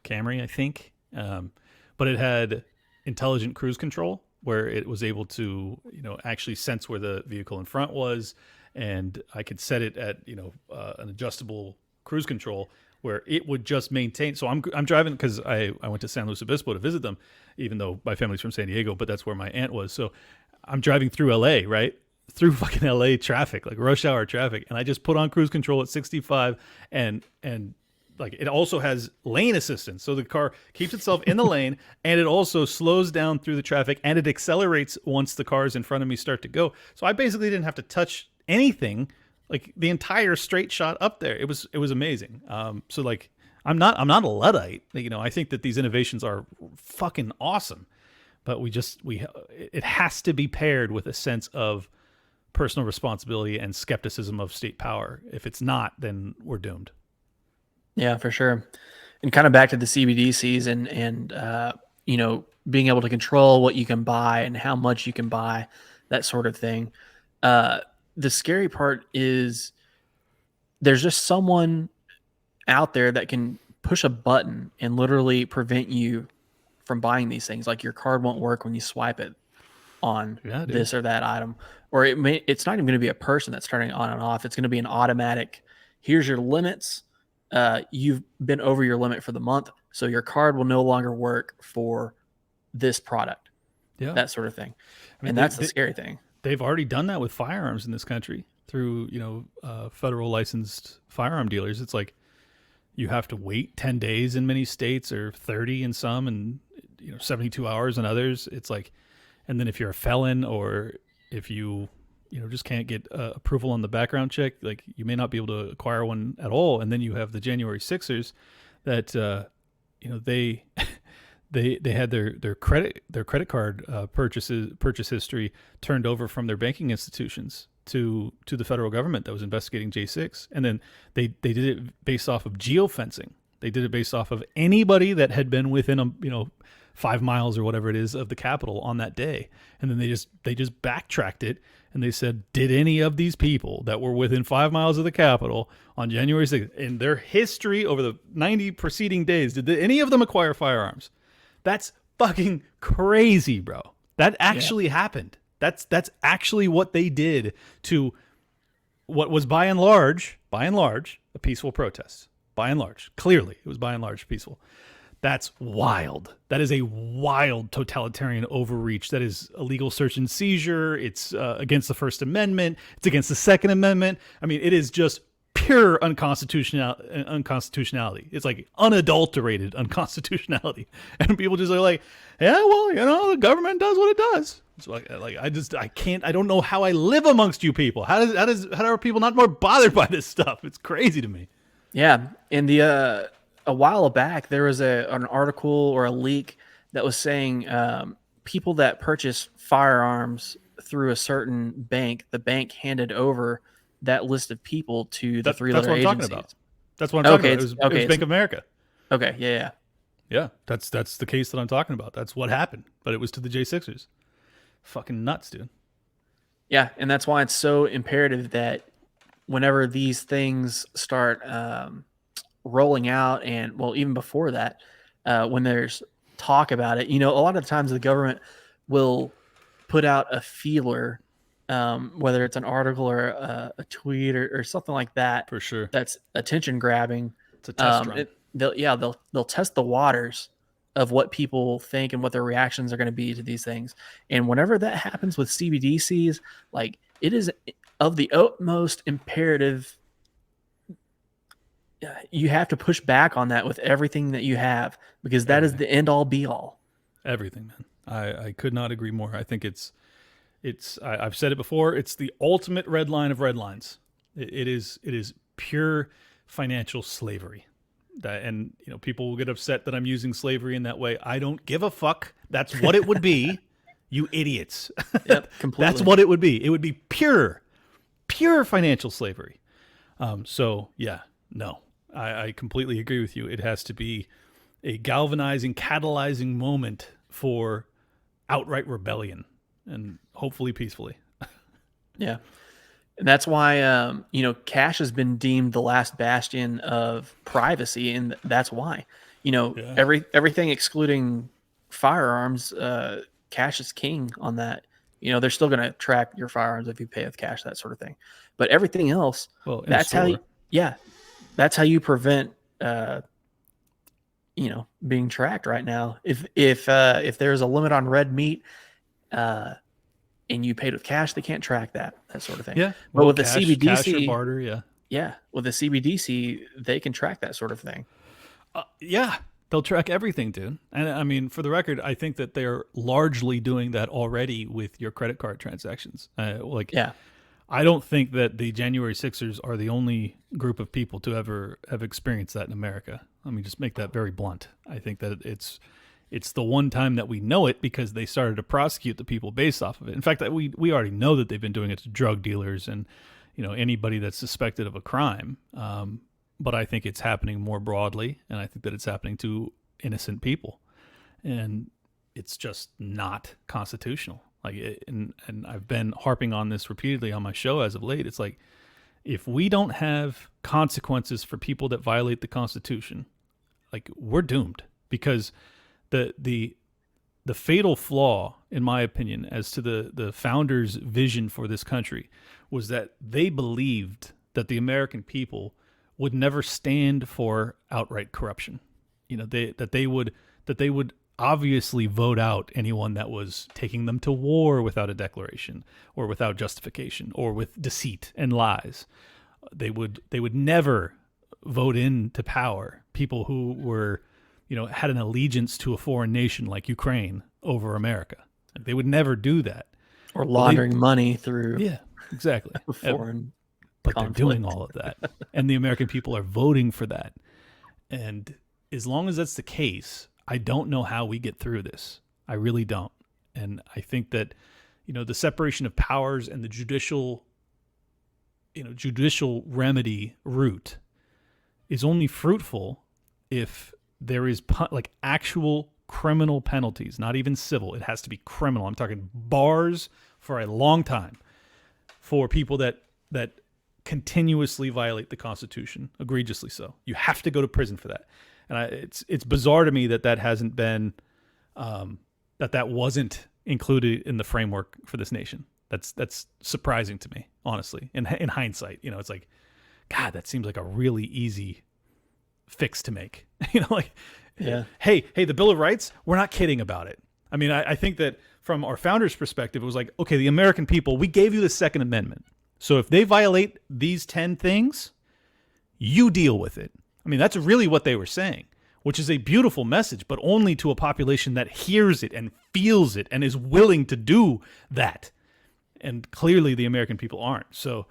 Speaker 2: Camry, I think. But it had intelligent cruise control where it was able to, actually sense where the vehicle in front was, and I could set it at, an adjustable cruise control where it would just maintain. So I'm driving because I went to San Luis Obispo to visit them, even though my family's from San Diego, but that's where my aunt was. So I'm driving through LA, right? Through fucking LA traffic, like rush hour traffic, and I just put on cruise control at 65, and like it also has lane assistance, so the car keeps itself in the lane, and it also slows down through the traffic, and it accelerates once the cars in front of me start to go. So I basically didn't have to touch anything, like the entire straight shot up there. It was amazing. So like I'm not a Luddite. I think that these innovations are fucking awesome, but it has to be paired with a sense of personal responsibility and skepticism of state power. If it's not, then we're doomed.
Speaker 1: Yeah, for sure. And kind of back to the CBDCs and being able to control what you can buy and how much you can buy, that sort of thing. The scary part is there's just someone out there that can push a button and literally prevent you from buying these things. Like your card won't work when you swipe it on this or that item, or it's not even going to be a person that's turning it on and off. It's going to be an automatic. Here's your limits. You've been over your limit for the month, so your card will no longer work for this product.
Speaker 2: Yeah,
Speaker 1: that sort of thing. And that's the scary thing.
Speaker 2: They've already done that with firearms in this country through federal licensed firearm dealers. It's like you have to wait 10 days in many states, or 30 in some, and 72 hours in others. It's like, and then if you're a felon, or if you just can't get approval on the background check, like you may not be able to acquire one at all. And then you have the January 6ers that they they had their credit card purchase history turned over from their banking institutions to the federal government that was investigating J6, and then they did it based off of geofencing. They did it based off of anybody that had been within 5 miles or whatever it is of the Capitol on that day, and then they just backtracked it, and they said, did any of these people that were within 5 miles of the Capitol on January 6th, in their history over the 90 preceding days, did any of them acquire firearms? That's fucking crazy, bro. That actually happened. That's actually what they did to what was by and large a peaceful protest. By and large, clearly it was by and large peaceful. That's wild. That is a wild totalitarian overreach. That is illegal search and seizure. It's against the First Amendment. It's against the Second Amendment. I mean, it is just pure unconstitutionality. It's like unadulterated unconstitutionality. And people just are like, yeah, well, the government does what it does. It's like I don't know how I live amongst you people. How are people not more bothered by this stuff? It's crazy to me.
Speaker 1: Yeah. In a while back, there was an article or a leak that was saying people that purchase firearms through a certain bank, the bank handed over that list of people to the three-letter agencies.
Speaker 2: Talking about. That's what I'm talking about. It was Bank of America.
Speaker 1: Okay, yeah.
Speaker 2: Yeah, that's the case that I'm talking about. That's what happened, but it was to the J6ers. Fucking nuts, dude.
Speaker 1: Yeah, and that's why it's so imperative that whenever these things start rolling out, and well, even before that, when there's talk about it, a lot of times the government will put out a feeler, whether it's an article or a tweet or something like that.
Speaker 2: For sure.
Speaker 1: That's attention grabbing.
Speaker 2: It's a test run.
Speaker 1: They'll test the waters of what people think and what their reactions are going to be to these things. And whenever that happens with CBDCs, like, it is of the utmost imperative. You have to push back on that with everything that you have, because that is the end all be all.
Speaker 2: Everything, man. I could not agree more. I think I've said it before. It's the ultimate red line of red lines. It is pure financial slavery. And people will get upset that I'm using slavery in that way. I don't give a fuck. That's what it would be. You idiots.
Speaker 1: Yep, completely.
Speaker 2: That's what it would be. It would be pure financial slavery. So yeah, no, I completely agree with you. It has to be a galvanizing, catalyzing moment for outright rebellion, and hopefully peacefully.
Speaker 1: Yeah. And that's why, cash has been deemed the last bastion of privacy. And that's why, everything excluding firearms, cash is king on that. They're still going to track your firearms if you pay with cash, that sort of thing. But everything else, that's how you prevent, being tracked right now. If there's a limit on red meat, and you paid with cash, they can't track that sort of thing.
Speaker 2: Yeah.
Speaker 1: But with the CBDC,
Speaker 2: cash or barter, yeah.
Speaker 1: Yeah. With the CBDC, they can track that sort of thing.
Speaker 2: Yeah. They'll track everything, dude. And I mean, for the record, I think that they're largely doing that already with your credit card transactions.
Speaker 1: Yeah.
Speaker 2: I don't think that the January 6ers are the only group of people to ever have experienced that in America. Let me just make that very blunt. I think that it's the one time that we know it because they started to prosecute the people based off of it. In fact, we already know that they've been doing it to drug dealers and anybody that's suspected of a crime. But I think it's happening more broadly, and I think that it's happening to innocent people, and it's just not constitutional. And I've been harping on this repeatedly on my show as of late. It's like, if we don't have consequences for people that violate the Constitution, we're doomed, because the fatal flaw, in my opinion, as to the founders' vision for this country was that they believed that the American people would never stand for outright corruption. That they would obviously vote out anyone that was taking them to war without a declaration or without justification or with deceit and lies. They would never vote into power people who were, had an allegiance to a foreign nation like Ukraine over America. They would never do that.
Speaker 1: Or laundering money through.
Speaker 2: Yeah, exactly.
Speaker 1: Foreign.
Speaker 2: But
Speaker 1: conflict.
Speaker 2: They're doing all of that. And the American people are voting for that. And as long as that's the case, I don't know how we get through this. I really don't. And I think that, the separation of powers and the judicial remedy route is only fruitful if there is actual criminal penalties, not even civil. It has to be criminal. I'm talking bars for a long time for people that continuously violate the Constitution, egregiously so. You have to go to prison for that. And it's bizarre to me that hasn't been, that wasn't included in the framework for this nation. That's surprising to me, honestly. In hindsight, it's like, God, that seems like a really easy fix to make.
Speaker 1: Yeah.
Speaker 2: Hey, the Bill of Rights, we're not kidding about it. I mean, I think that from our founders' perspective, it was like, okay, the American people, we gave you the Second Amendment. So if they violate these 10 things, you deal with it. I mean, that's really what they were saying, which is a beautiful message, but only to a population that hears it and feels it and is willing to do that. And clearly the American people aren't. So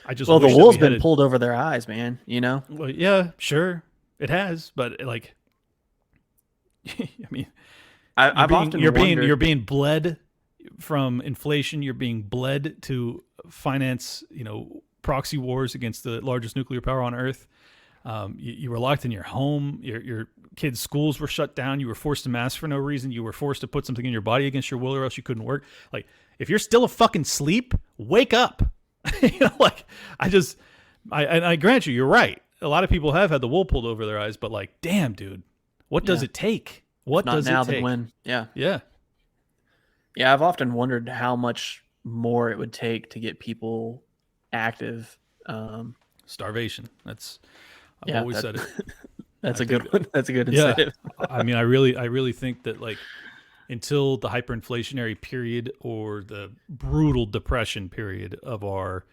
Speaker 2: I just
Speaker 1: Well, the
Speaker 2: wish
Speaker 1: wool's
Speaker 2: that we
Speaker 1: been pulled over their eyes, man,
Speaker 2: Well, yeah, sure. It has, but I mean, you're being bled from inflation. You're being bled to finance, proxy wars against the largest nuclear power on Earth. You were locked in your home. Your kids' schools were shut down. You were forced to mask for no reason. You were forced to put something in your body against your will, or else you couldn't work. If you're still asleep, wake up. I grant you, you're right. A lot of people have had the wool pulled over their eyes, but damn, dude, what does it take? What does it take? Not now, then when? Yeah.
Speaker 1: Yeah. Yeah. I've often wondered how much more it would take to get people active.
Speaker 2: Starvation. I've always said it.
Speaker 1: That's a good one. That's a good incentive.
Speaker 2: Yeah. I mean, I really think that until the hyperinflationary period or the brutal depression period of our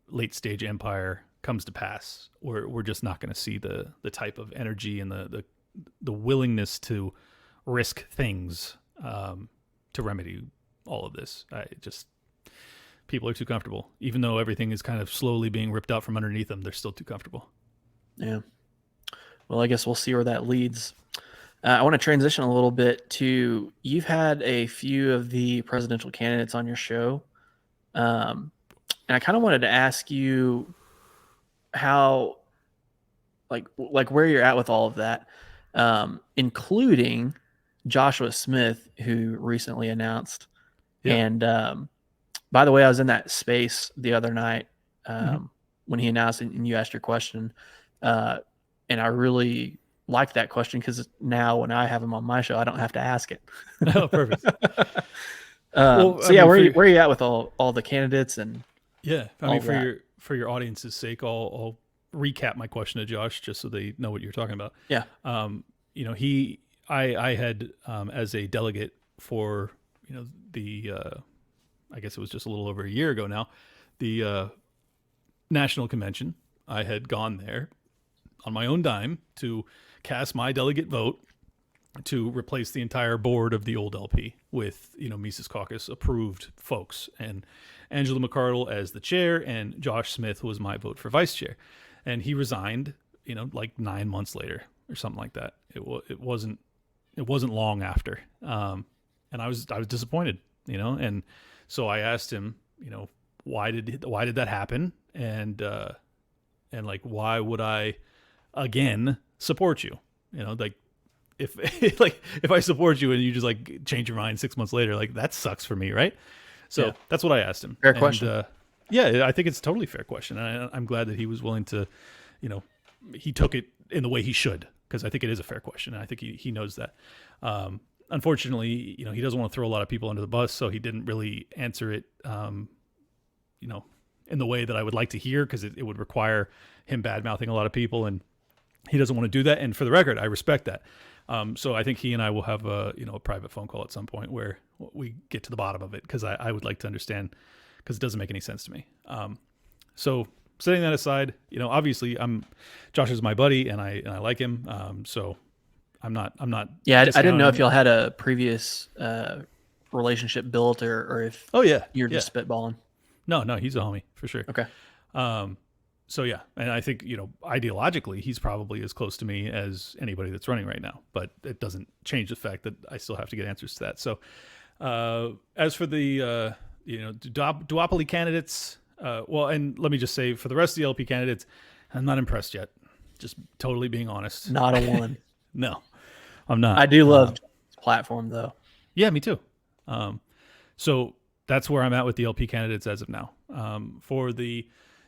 Speaker 2: late stage empire comes to pass, we're just not going to see the type of energy and the willingness to risk things to remedy all of this. People are too comfortable. Even though everything is kind of slowly being ripped out from underneath them, they're still too comfortable.
Speaker 1: Yeah. Well, I guess we'll see where that leads. I want to transition a little bit to, you've had a few of the presidential candidates on your show. And I kind of wanted to ask you how, like where you're at with all of that, including Joshua Smith, who recently announced.
Speaker 2: Yeah.
Speaker 1: And by the way, I was in that space the other night
Speaker 2: Mhm.
Speaker 1: when he announced it and you asked your question. And I really liked that question because now when I have him on my show, I don't have to ask it.
Speaker 2: Oh, perfect.
Speaker 1: So yeah, where are you at with all the candidates and
Speaker 2: yeah, I
Speaker 1: all
Speaker 2: mean,
Speaker 1: that?
Speaker 2: for your audience's sake, I'll recap my question to Josh just so they know what you're talking about.
Speaker 1: Yeah.
Speaker 2: You know, I had as a delegate for the I guess it was just a little over a year ago now, the national convention. I had gone there on my own dime to cast my delegate vote to replace the entire board of the old LP with, Mises Caucus approved folks, and Angela McCardle as the chair, and Josh Smith was my vote for vice chair. And he resigned, like 9 months later or something like that. It wasn't long after. And I was disappointed, and so I asked him, why did that happen? And like, why would I again support you? Like, if like if I support you and you just like change your mind 6 months later, like that sucks for me, right? So
Speaker 1: Yeah.
Speaker 2: that's what I asked him.
Speaker 1: Fair question.
Speaker 2: Yeah, I think it's a totally fair question, and I'm glad that he was willing to, he took it in the way he should, because I think it is a fair question, and I think he knows that. Unfortunately, he doesn't want to throw a lot of people under the bus, so he didn't really answer it, in the way that I would like to hear, because it would require him bad mouthing a lot of people, and he doesn't want to do that. And for the record, I respect that. So I think he and I will have a private phone call at some point where we get to the bottom of it, because I would like to understand, because it doesn't make any sense to me. So setting that aside, obviously Josh is my buddy and I like him. So I'm not.
Speaker 1: Yeah, I didn't know if y'all had a previous relationship built or if
Speaker 2: Oh yeah,
Speaker 1: you're just spitballing.
Speaker 2: No, he's a homie for sure.
Speaker 1: Okay.
Speaker 2: So yeah, and I think, ideologically, he's probably as close to me as anybody that's running right now, but it doesn't change the fact that I still have to get answers to that. So, as for the, duopoly candidates, well, and let me just say, for the rest of the LP candidates, I'm not impressed yet. Just totally being honest.
Speaker 1: Not a one.
Speaker 2: No, I'm not.
Speaker 1: I do love his platform though.
Speaker 2: Yeah, me too. So that's where I'm at with the LP candidates as of now. For the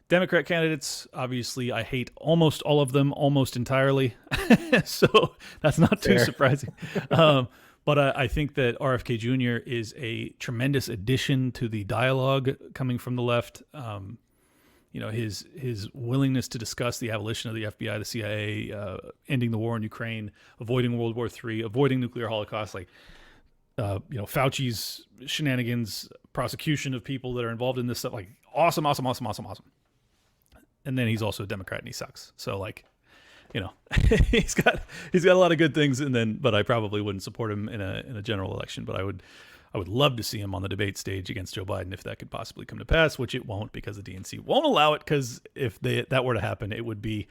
Speaker 2: Democrat candidates, obviously, I hate almost all of them, almost entirely. So that's not too surprising. But I think that RFK Jr. is a tremendous addition to the dialogue coming from the left. His willingness to discuss the abolition of the FBI, the CIA, ending the war in Ukraine, avoiding World War III, avoiding nuclear holocaust, like Fauci's shenanigans, prosecution of people that are involved in this stuff, like awesome. And then he's also a Democrat and he sucks. So like, he's got a lot of good things, but I probably wouldn't support him in a general election. But I would love to see him on the debate stage against Joe Biden if that could possibly come to pass, which it won't, because the DNC won't allow it. Because if that were to happen, it would be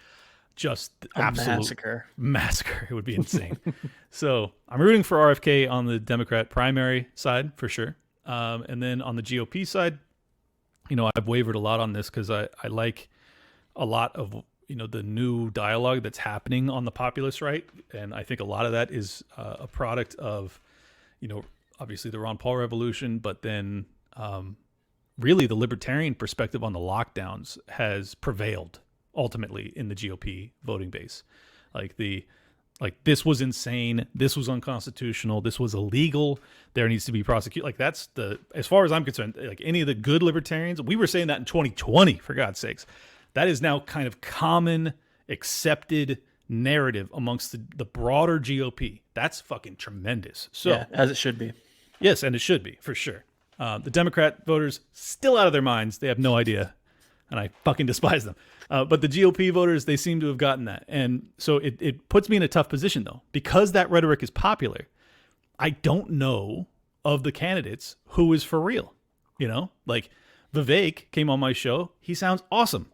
Speaker 2: just absolute massacre. It would be insane. So I'm rooting for RFK on the Democrat primary side for sure. And then on the GOP side, I've wavered a lot on this because I like a lot of the new dialogue that's happening on the populist right, and I think a lot of that is a product of obviously the Ron Paul revolution, but then really the libertarian perspective on the lockdowns has prevailed ultimately in the GOP voting base. Like this was insane, this was unconstitutional, this was illegal, there needs to be prosecuted. Like that's as far as I'm concerned, like any of the good libertarians, we were saying that in 2020, for God's sakes. That is now kind of common accepted narrative amongst the broader GOP. That's fucking tremendous. So
Speaker 1: yeah, as it should be.
Speaker 2: Yes, and it should be, for sure. The Democrat voters, still out of their minds. They have no idea, and I fucking despise them. But the GOP voters, they seem to have gotten that. And so it puts me in a tough position, though. Because that rhetoric is popular, I don't know of the candidates who is for real. Like Vivek came on my show. He sounds awesome.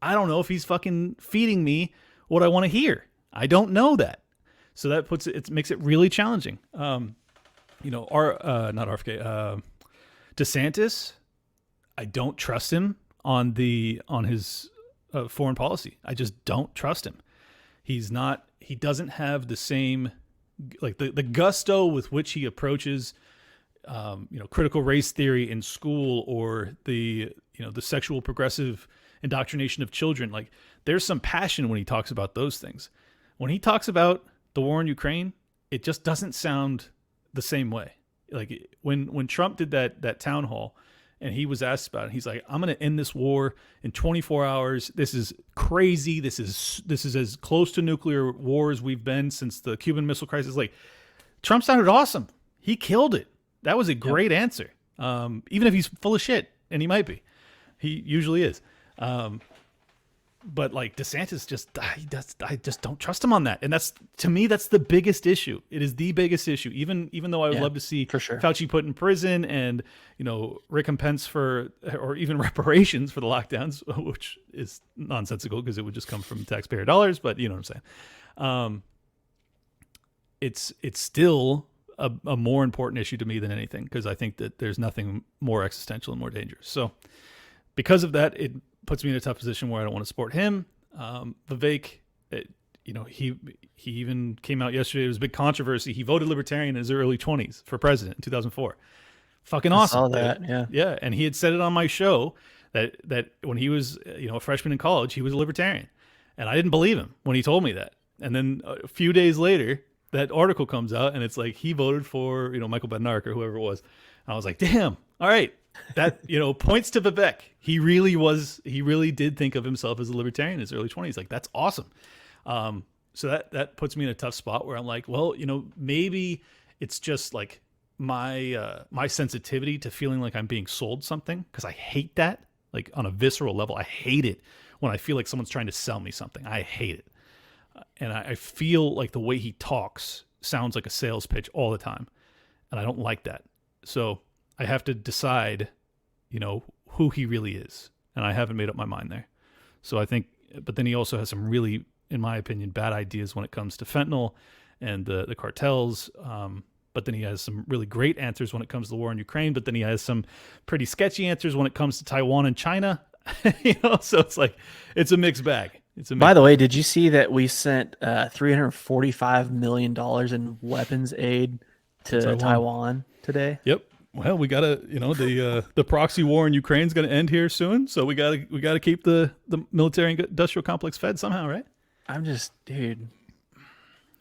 Speaker 2: I don't know if he's fucking feeding me what I want to hear. I don't know that. So that puts it makes it really challenging. Not RFK, DeSantis, I don't trust him on his foreign policy. I just don't trust him. He doesn't have the same, like the gusto with which he approaches critical race theory in school, or the sexual progressive indoctrination of children. Like, there's some passion when he talks about those things. When he talks about the war in Ukraine, it just doesn't sound the same way. Like, when Trump did that town hall and he was asked about it, he's like, I'm going to end this war in 24 hours. This is crazy. This is as close to nuclear war as we've been since the Cuban Missile Crisis. Like, Trump sounded awesome. He killed it. That was a great answer. Even if he's full of shit, and he might be. He usually is. But like DeSantis, I just don't trust him on that. And that's, to me, that's the biggest issue. It is the biggest issue. Even though I would love to see
Speaker 1: for sure
Speaker 2: Fauci put in prison and, recompense for, or even reparations for the lockdowns, which is nonsensical because it would just come from taxpayer dollars. But you know what I'm saying? It's still a more important issue to me than anything, because I think that there's nothing more existential and more dangerous. So because of that, it puts me in a tough position where I don't want to support him. Vivek, he even came out yesterday. It was a big controversy. He voted Libertarian in his early 20s for president in 2004. Fucking awesome.
Speaker 1: I saw that, yeah.
Speaker 2: Yeah, and he had said it on my show that when he was a freshman in college, he was a Libertarian. And I didn't believe him when he told me that. And then a few days later, that article comes out, and it's like he voted for Michael Bednarik or whoever it was. And I was like, damn, all right. That points to Vivek. He really did think of himself as a libertarian in his early 20s. Like, that's awesome. So that puts me in a tough spot where I'm like, well, maybe it's just like my sensitivity to feeling like I'm being sold something, because I hate that. Like, on a visceral level, I hate it when I feel like someone's trying to sell me something. I hate it. And I feel like the way he talks sounds like a sales pitch all the time. And I don't like that. So I have to decide, who he really is. And I haven't made up my mind there. So I think, but then he also has some really, in my opinion, bad ideas when it comes to fentanyl and the cartels. But then he has some really great answers when it comes to the war in Ukraine. But then he has some pretty sketchy answers when it comes to Taiwan and China. So it's like, it's a mixed bag.
Speaker 1: By the way, did you see that we sent $345 million in weapons aid to Taiwan today?
Speaker 2: Yep. Well, we gotta, the proxy war in Ukraine is gonna end here soon, so we gotta keep the military industrial complex fed somehow, right?
Speaker 1: I'm just, dude.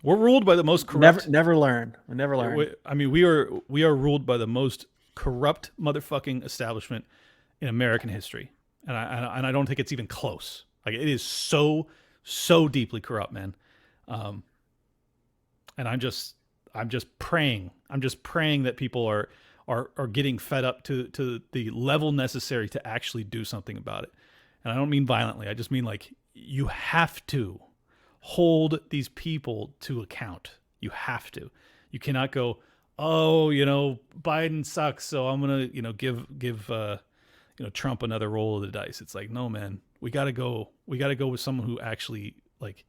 Speaker 2: We're ruled by the most corrupt.
Speaker 1: Never learn. We never learn.
Speaker 2: We are ruled by the most corrupt motherfucking establishment in American history, and I don't think it's even close. Like, it is so deeply corrupt, man. And I'm just praying. I'm just praying that people are getting fed up to the level necessary to actually do something about it. And I don't mean violently. I just mean, like, you have to hold these people to account. You have to. You cannot go, oh, Biden sucks, so I'm gonna, give Trump another roll of the dice. It's like, no, man. We gotta go with someone who actually, like,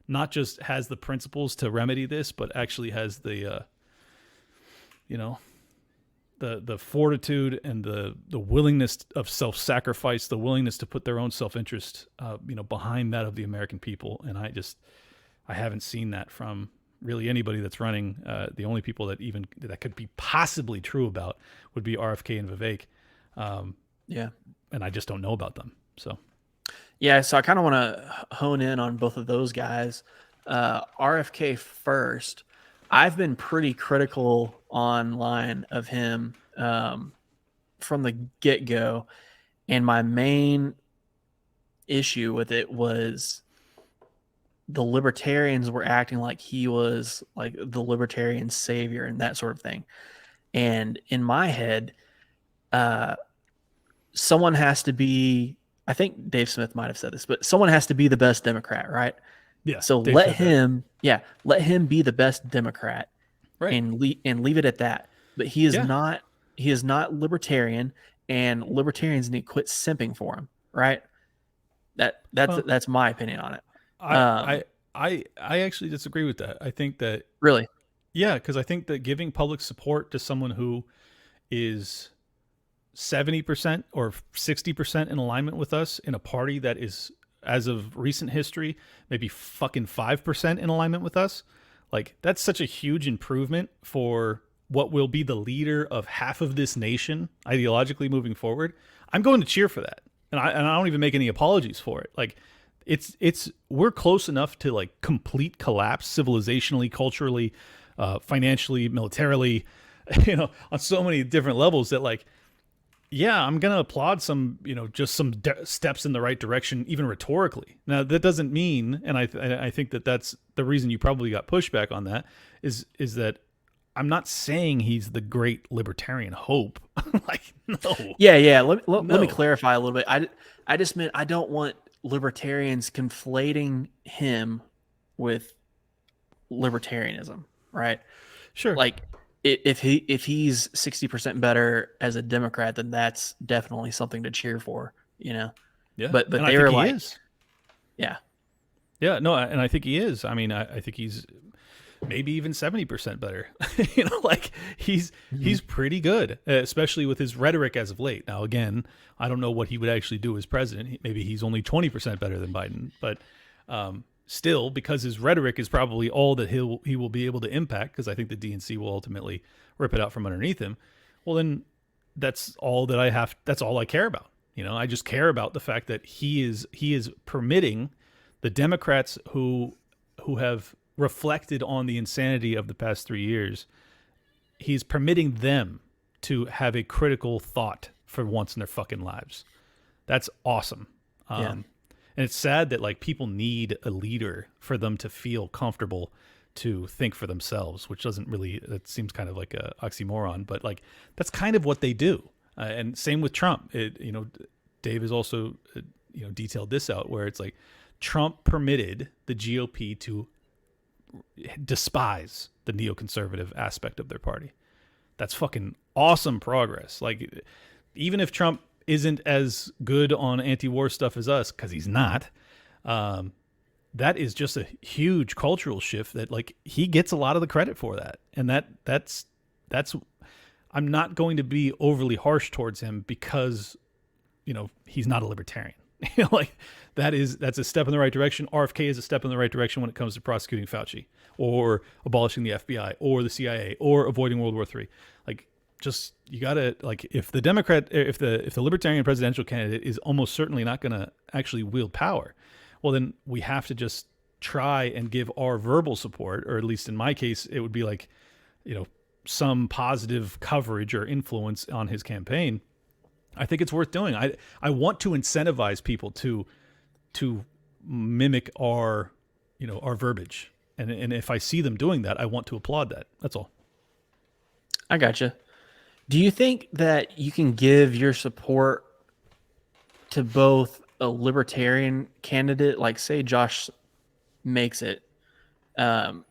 Speaker 2: not just has the principles to remedy this, but actually has the the fortitude and the willingness of self-sacrifice, the willingness to put their own self-interest, behind that of the American people. And I haven't seen that from really anybody that's running. The only people that could be possibly true about would be RFK and Vivek.
Speaker 1: Yeah.
Speaker 2: And I just don't know about them. So.
Speaker 1: Yeah, so I kind of want to hone in on both of those guys. RFK first. I've been pretty critical online of him from the get-go, and my main issue with it was the libertarians were acting like he was like the libertarian savior and that sort of thing. And in my head, someone has to be, I think Dave Smith might have said this, but someone has to be the best Democrat, right?
Speaker 2: Yeah.
Speaker 1: So let him be the best Democrat, right, and leave it at that. But he is not libertarian, and libertarians need to quit simping for him, right? That's my opinion on it.
Speaker 2: I actually disagree with that. I think that,
Speaker 1: Really?
Speaker 2: yeah, because I think that giving public support to someone who is 70% or 60% in alignment with us in a party that is, as of recent history, maybe fucking 5% in alignment with us, like that's such a huge improvement for what will be the leader of half of this nation ideologically moving forward. I'm going to cheer for that. And I don't even make any apologies for it. Like it's we're close enough to like complete collapse civilizationally, culturally, financially, militarily, on so many different levels that like, yeah, I'm going to applaud some, just some steps in the right direction, even rhetorically. Now, that doesn't mean, and I think that that's the reason you probably got pushback on that, is that I'm not saying he's the great libertarian hope. Like, no.
Speaker 1: Yeah. Let me
Speaker 2: No.
Speaker 1: clarify a little bit. I just meant I don't want libertarians conflating him with libertarianism, right?
Speaker 2: Sure.
Speaker 1: Like if he's 60% better as a Democrat, then that's definitely something to cheer for,
Speaker 2: Yeah.
Speaker 1: But
Speaker 2: And I
Speaker 1: they
Speaker 2: think
Speaker 1: were
Speaker 2: he
Speaker 1: like,
Speaker 2: is.
Speaker 1: yeah,
Speaker 2: Yeah. No, and I think he is. I mean, I think he's maybe even 70% better. Like he's pretty good, especially with his rhetoric as of late. Now, again, I don't know what he would actually do as president. Maybe he's only 20% better than Biden, but still, because his rhetoric is probably all that he will be able to impact, because I think the DNC will ultimately rip it out from underneath him. Well, then that's all that I have. That's all I care about. I just care about the fact that he is permitting the Democrats who have reflected on the insanity of the past 3 years. He's permitting them to have a critical thought for once in their fucking lives. That's awesome.
Speaker 1: yeah,
Speaker 2: And it's sad that like people need a leader for them to feel comfortable to think for themselves, which doesn't really, that seems kind of like a oxymoron, but like that's kind of what they do. And same with Trump. Dave has also, detailed this out, where it's like Trump permitted the GOP to despise the neoconservative aspect of their party. That's fucking awesome progress. Like, even if Trump isn't as good on anti-war stuff as us, because he's not, that is just a huge cultural shift that like he gets a lot of the credit for that. And that's I'm not going to be overly harsh towards him because he's not a libertarian. Like that's a step in the right direction. RFK is a step in the right direction when it comes to prosecuting Fauci or abolishing the FBI or the CIA or avoiding World War III. Like, just, you gotta, like, if the libertarian presidential candidate is almost certainly not going to actually wield power, well, then we have to just try and give our verbal support, or at least in my case, it would be like, some positive coverage or influence on his campaign. I think it's worth doing. I want to incentivize people to mimic our verbiage, and if I see them doing that, I want to applaud that. That's all.
Speaker 1: I gotcha. Do you think that you can give your support to both a libertarian candidate, like say Josh makes it? Do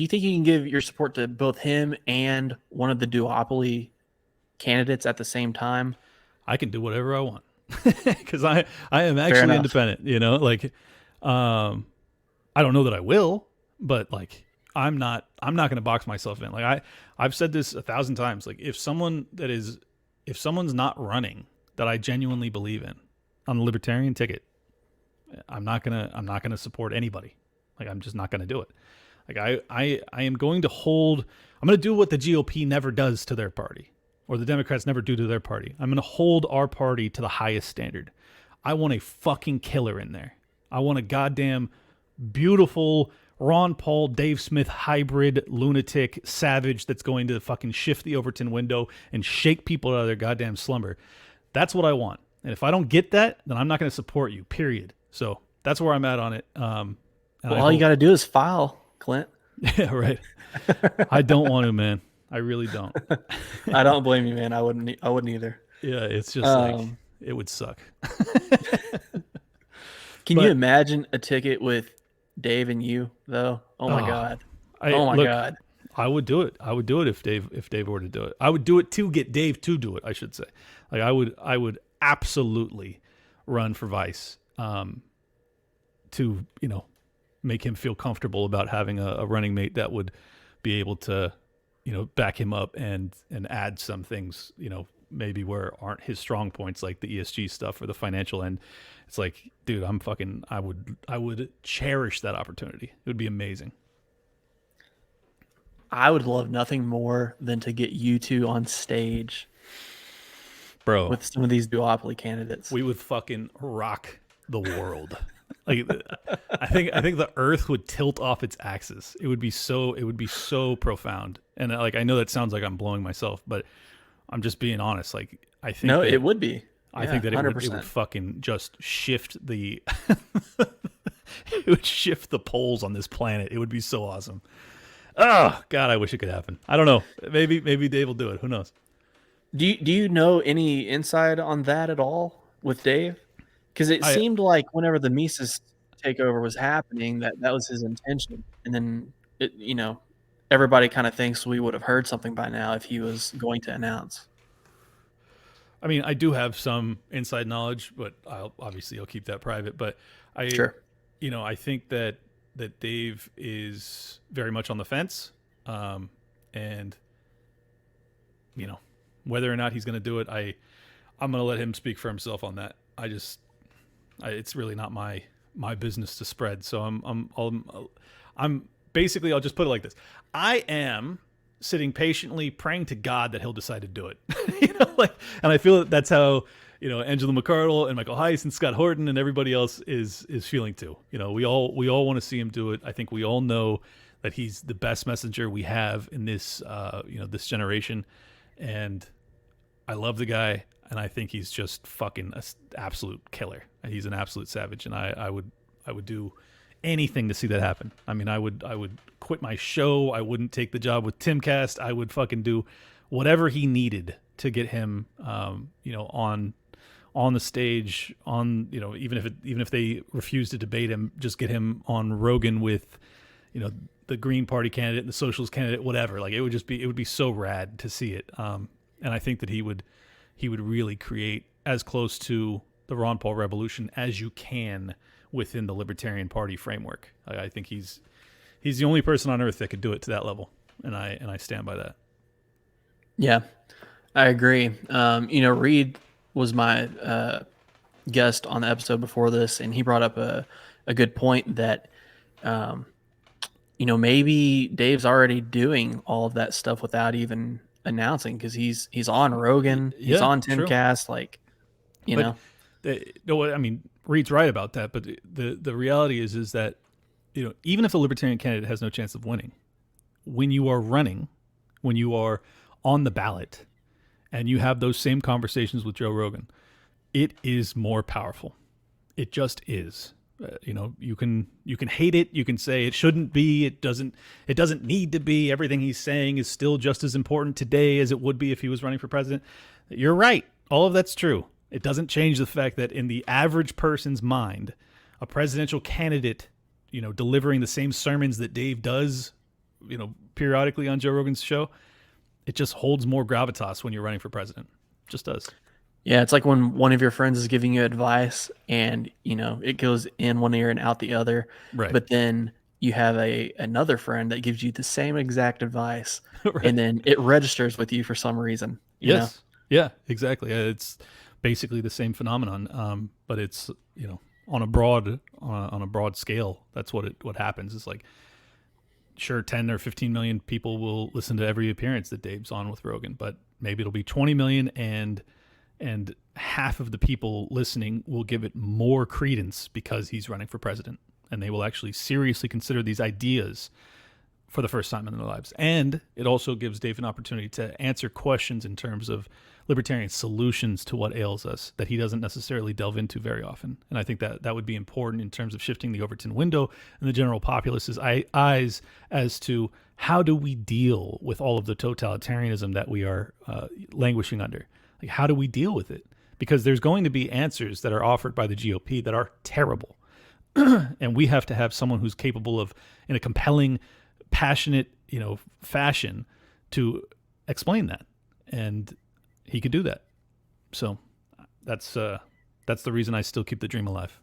Speaker 1: you think you can give your support to both him and one of the duopoly candidates at the same time?
Speaker 2: I can do whatever I want because I am
Speaker 1: Fair
Speaker 2: actually
Speaker 1: enough.
Speaker 2: independent. Like, I don't know that I will, but like I'm not going to box myself in. Like I've said this 1,000 times. Like, if someone's not running that I genuinely believe in on the libertarian ticket, I'm not gonna support anybody. Like, I'm just not gonna do it. Like, I am going to I'm going to do what the GOP never does to their party, or the Democrats never do to their party. I'm going to hold our party to the highest standard. I want a fucking killer in there. I want a goddamn beautiful Ron Paul, Dave Smith hybrid lunatic savage that's going to fucking shift the Overton window and shake people out of their goddamn slumber. That's what I want. And if I don't get that, then I'm not going to support you, period. So that's where I'm at on it.
Speaker 1: Well, all you got to do is file, Clint.
Speaker 2: Yeah, right. I don't want to, man. I really don't.
Speaker 1: I don't blame you, man. I wouldn't either.
Speaker 2: Yeah, it's just like, it would suck.
Speaker 1: Can you imagine a ticket with Dave and you though? Oh my God. God.
Speaker 2: I would do it. I would do it if Dave were to do it. I would do it to get Dave to do it, I should say. Like, I would absolutely run for vice to, make him feel comfortable about having a running mate that would be able to, back him up and add some things, maybe where aren't his strong points, like the ESG stuff or the financial end. It's like, dude, I would cherish that opportunity. It would be amazing.
Speaker 1: I would love nothing more than to get you two on stage
Speaker 2: Bro,
Speaker 1: with some of these duopoly candidates.
Speaker 2: we would fucking rock the world. Like, I think the earth would tilt off its axis. It would be so profound. And like, I know that sounds like I'm blowing myself, but I'm just being honest. Like, I think
Speaker 1: No, it would be.
Speaker 2: I think that it would fucking just shift the it would shift the poles on this planet. It would be so awesome. Oh God, I wish it could happen. I don't know. Maybe Dave will do it. Who knows?
Speaker 1: Do you know any insight on that at all with Dave? Because it seemed like whenever the Mises takeover was happening, that was his intention, and then everybody kind of thinks we would have heard something by now if he was going to announce.
Speaker 2: I mean, I do have some inside knowledge, but I'll keep that private. But
Speaker 1: Sure.
Speaker 2: I think that Dave is very much on the fence, and whether or not he's going to do it, I'm going to let him speak for himself on that. It's really not my business to spread. So I'm basically, I'll just put it like this: I am sitting patiently praying to God that he'll decide to do it. And I feel that's how Angela McArdle and Michael Heiss and Scott Horton and everybody else is feeling too. We all want to see him do it. I think we all know that he's the best messenger we have in this this generation, and I love the guy, and I think he's just fucking an absolute killer. He's an absolute savage, and I would do anything to see that happen. I mean, I would quit my show. I wouldn't take the job with Timcast. I would fucking do whatever he needed to get him, on the stage. Even if they refuse to debate him, just get him on Rogan with, the Green Party candidate and the Socialist candidate, whatever. Like, it would be so rad to see it. And I think that he would really create as close to the Ron Paul revolution as you can within the Libertarian Party framework. I think he's the only person on earth that could do it to that level, and I stand by that.
Speaker 1: Yeah, I agree. Reed was my guest on the episode before this, and he brought up a good point that maybe Dave's already doing all of that stuff without even announcing, because he's on Rogan, he's on Timcast, like know.
Speaker 2: No, I mean, Reed's right about that, but the reality is that even if the Libertarian candidate has no chance of winning, when you are running, when you are on the ballot, and you have those same conversations with Joe Rogan, it is more powerful. It just is. You can hate it. You can say it shouldn't be. It doesn't need to be. Everything he's saying is still just as important today as it would be if he was running for president. You're right. All of that's true. It doesn't change the fact that in the average person's mind, a presidential candidate, delivering the same sermons that Dave does, periodically on Joe Rogan's show, it just holds more gravitas when you're running for president. It just does.
Speaker 1: Yeah, it's like when one of your friends is giving you advice and, it goes in one ear and out the other.
Speaker 2: Right.
Speaker 1: But then you have another friend that gives you the same exact advice,
Speaker 2: right.
Speaker 1: And then it registers with you for some reason.
Speaker 2: Yes. Yeah, exactly. It's basically the same phenomenon, but it's, on a broad scale. That's what happens. It's like, sure, 10 or 15 million people will listen to every appearance that Dave's on with Rogan, but maybe it'll be 20 million, and half of the people listening will give it more credence because he's running for president, and they will actually seriously consider these ideas for the first time in their lives. And it also gives Dave an opportunity to answer questions in terms of libertarian solutions to what ails us that he doesn't necessarily delve into very often. And I think that would be important in terms of shifting the Overton window in the general populace's eyes as to how do we deal with all of the totalitarianism that we are languishing under. Like, how do we deal with it? Because there's going to be answers that are offered by the GOP that are terrible. And we have to have someone who's capable of, in a compelling, passionate, fashion, to explain that. And he could do that. So that's the reason I still keep the dream alive.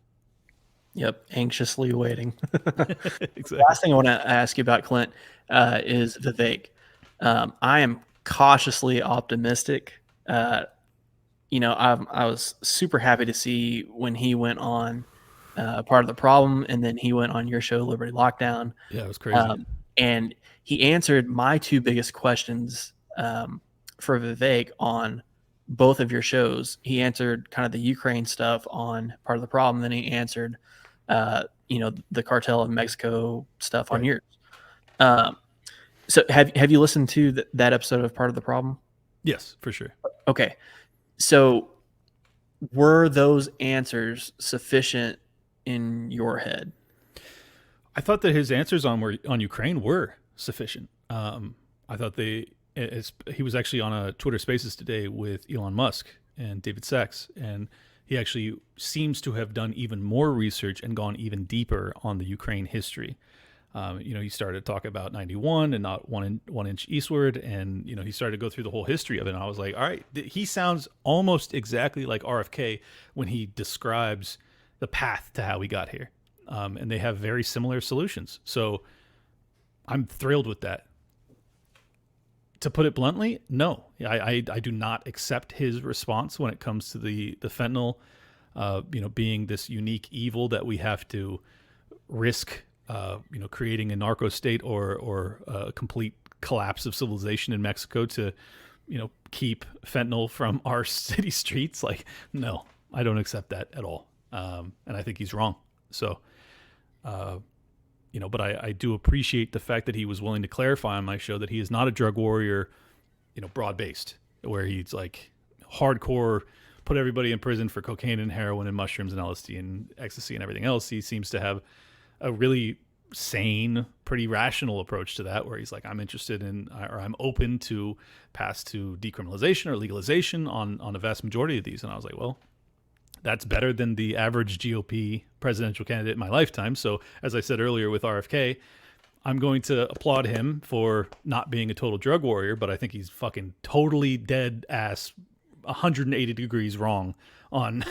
Speaker 1: Yep, anxiously waiting.
Speaker 2: Exactly.
Speaker 1: Last thing I want to ask you about, Clint, is Vivek. I am cautiously optimistic. Uh, I was super happy to see when he went on part of the problem, and then he went on your show, Liberty Lockdown,
Speaker 2: Yeah, it was crazy.
Speaker 1: um, and he answered my two biggest questions for Vivek on both of your shows. He answered kind of the Ukraine stuff on part of the problem, then he answered, the cartel of Mexico stuff on
Speaker 2: Right.
Speaker 1: yours. Um, so have you listened to that episode of part of the problem?
Speaker 2: Yes, for sure.
Speaker 1: Okay, so were those answers sufficient in your head?
Speaker 2: I thought that his answers on Ukraine were sufficient. I thought he was actually on a Twitter Spaces today with Elon Musk and David Sachs, and he actually seems to have done even more research and gone even deeper on the Ukraine history. He started to talk about 91 and not 1 inch eastward, and he started to go through the whole history of it. And I was like, all right, he sounds almost exactly like RFK when he describes the path to how we got here. And they have very similar solutions. So I'm thrilled with that. To put it bluntly, no, I do not accept his response when it comes to the fentanyl, being this unique evil that we have to risk, creating a narco state or a complete collapse of civilization in Mexico to, keep fentanyl from our city streets. Like, no, I don't accept that at all. And I think he's wrong. So, but I do appreciate the fact that he was willing to clarify on my show that he is not a drug warrior, broad based, where he's like hardcore, put everybody in prison for cocaine and heroin and mushrooms and LSD and ecstasy and everything else. He seems to have a really sane, pretty rational approach to that, where he's like, I'm interested in, or I'm open to pass to decriminalization or legalization on a vast majority of these. And I was like, well, that's better than the average GOP presidential candidate in my lifetime. So, as I said earlier with RFK, I'm going to applaud him for not being a total drug warrior, but I think he's fucking totally dead ass 180 degrees wrong on,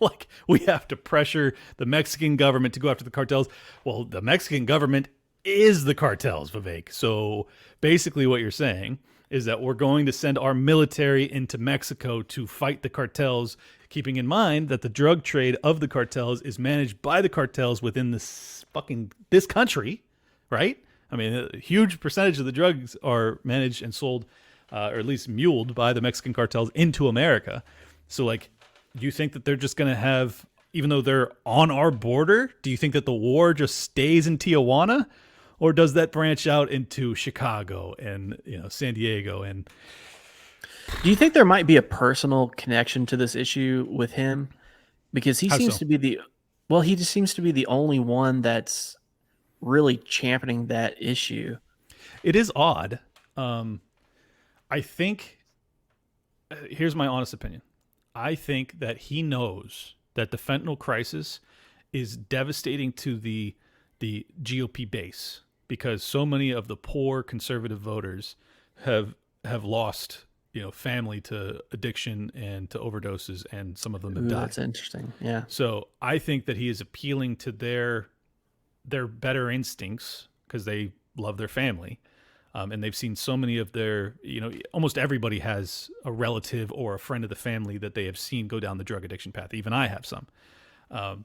Speaker 2: like we have to pressure the Mexican government to go after the cartels. Well, the Mexican government is the cartels, Vivek. So basically what you're saying is that we're going to send our military into Mexico to fight the cartels, keeping in mind that the drug trade of the cartels is managed by the cartels within this country, right? I mean, a huge percentage of the drugs are managed and sold, or at least muled by the Mexican cartels into America. So, like, do you think that they're just going to have, even though they're on our border, do you think that the war just stays in Tijuana? Or does that branch out into Chicago and, San Diego? And
Speaker 1: Do you think there might be a personal connection to this issue with him? Because he
Speaker 2: how
Speaker 1: seems
Speaker 2: so?
Speaker 1: to be he just seems to be the only one that's really championing that issue.
Speaker 2: It is odd. I think, here's my honest opinion. I think that he knows that the fentanyl crisis is devastating to the GOP base because so many of the poor conservative voters have lost family to addiction and to overdoses, and some of them have
Speaker 1: Ooh,
Speaker 2: died.
Speaker 1: that's interesting. Yeah.
Speaker 2: So I think that he is appealing to their better instincts because they love their family. And they've seen so many of their, almost everybody has a relative or a friend of the family that they have seen go down the drug addiction path. Even I have some. And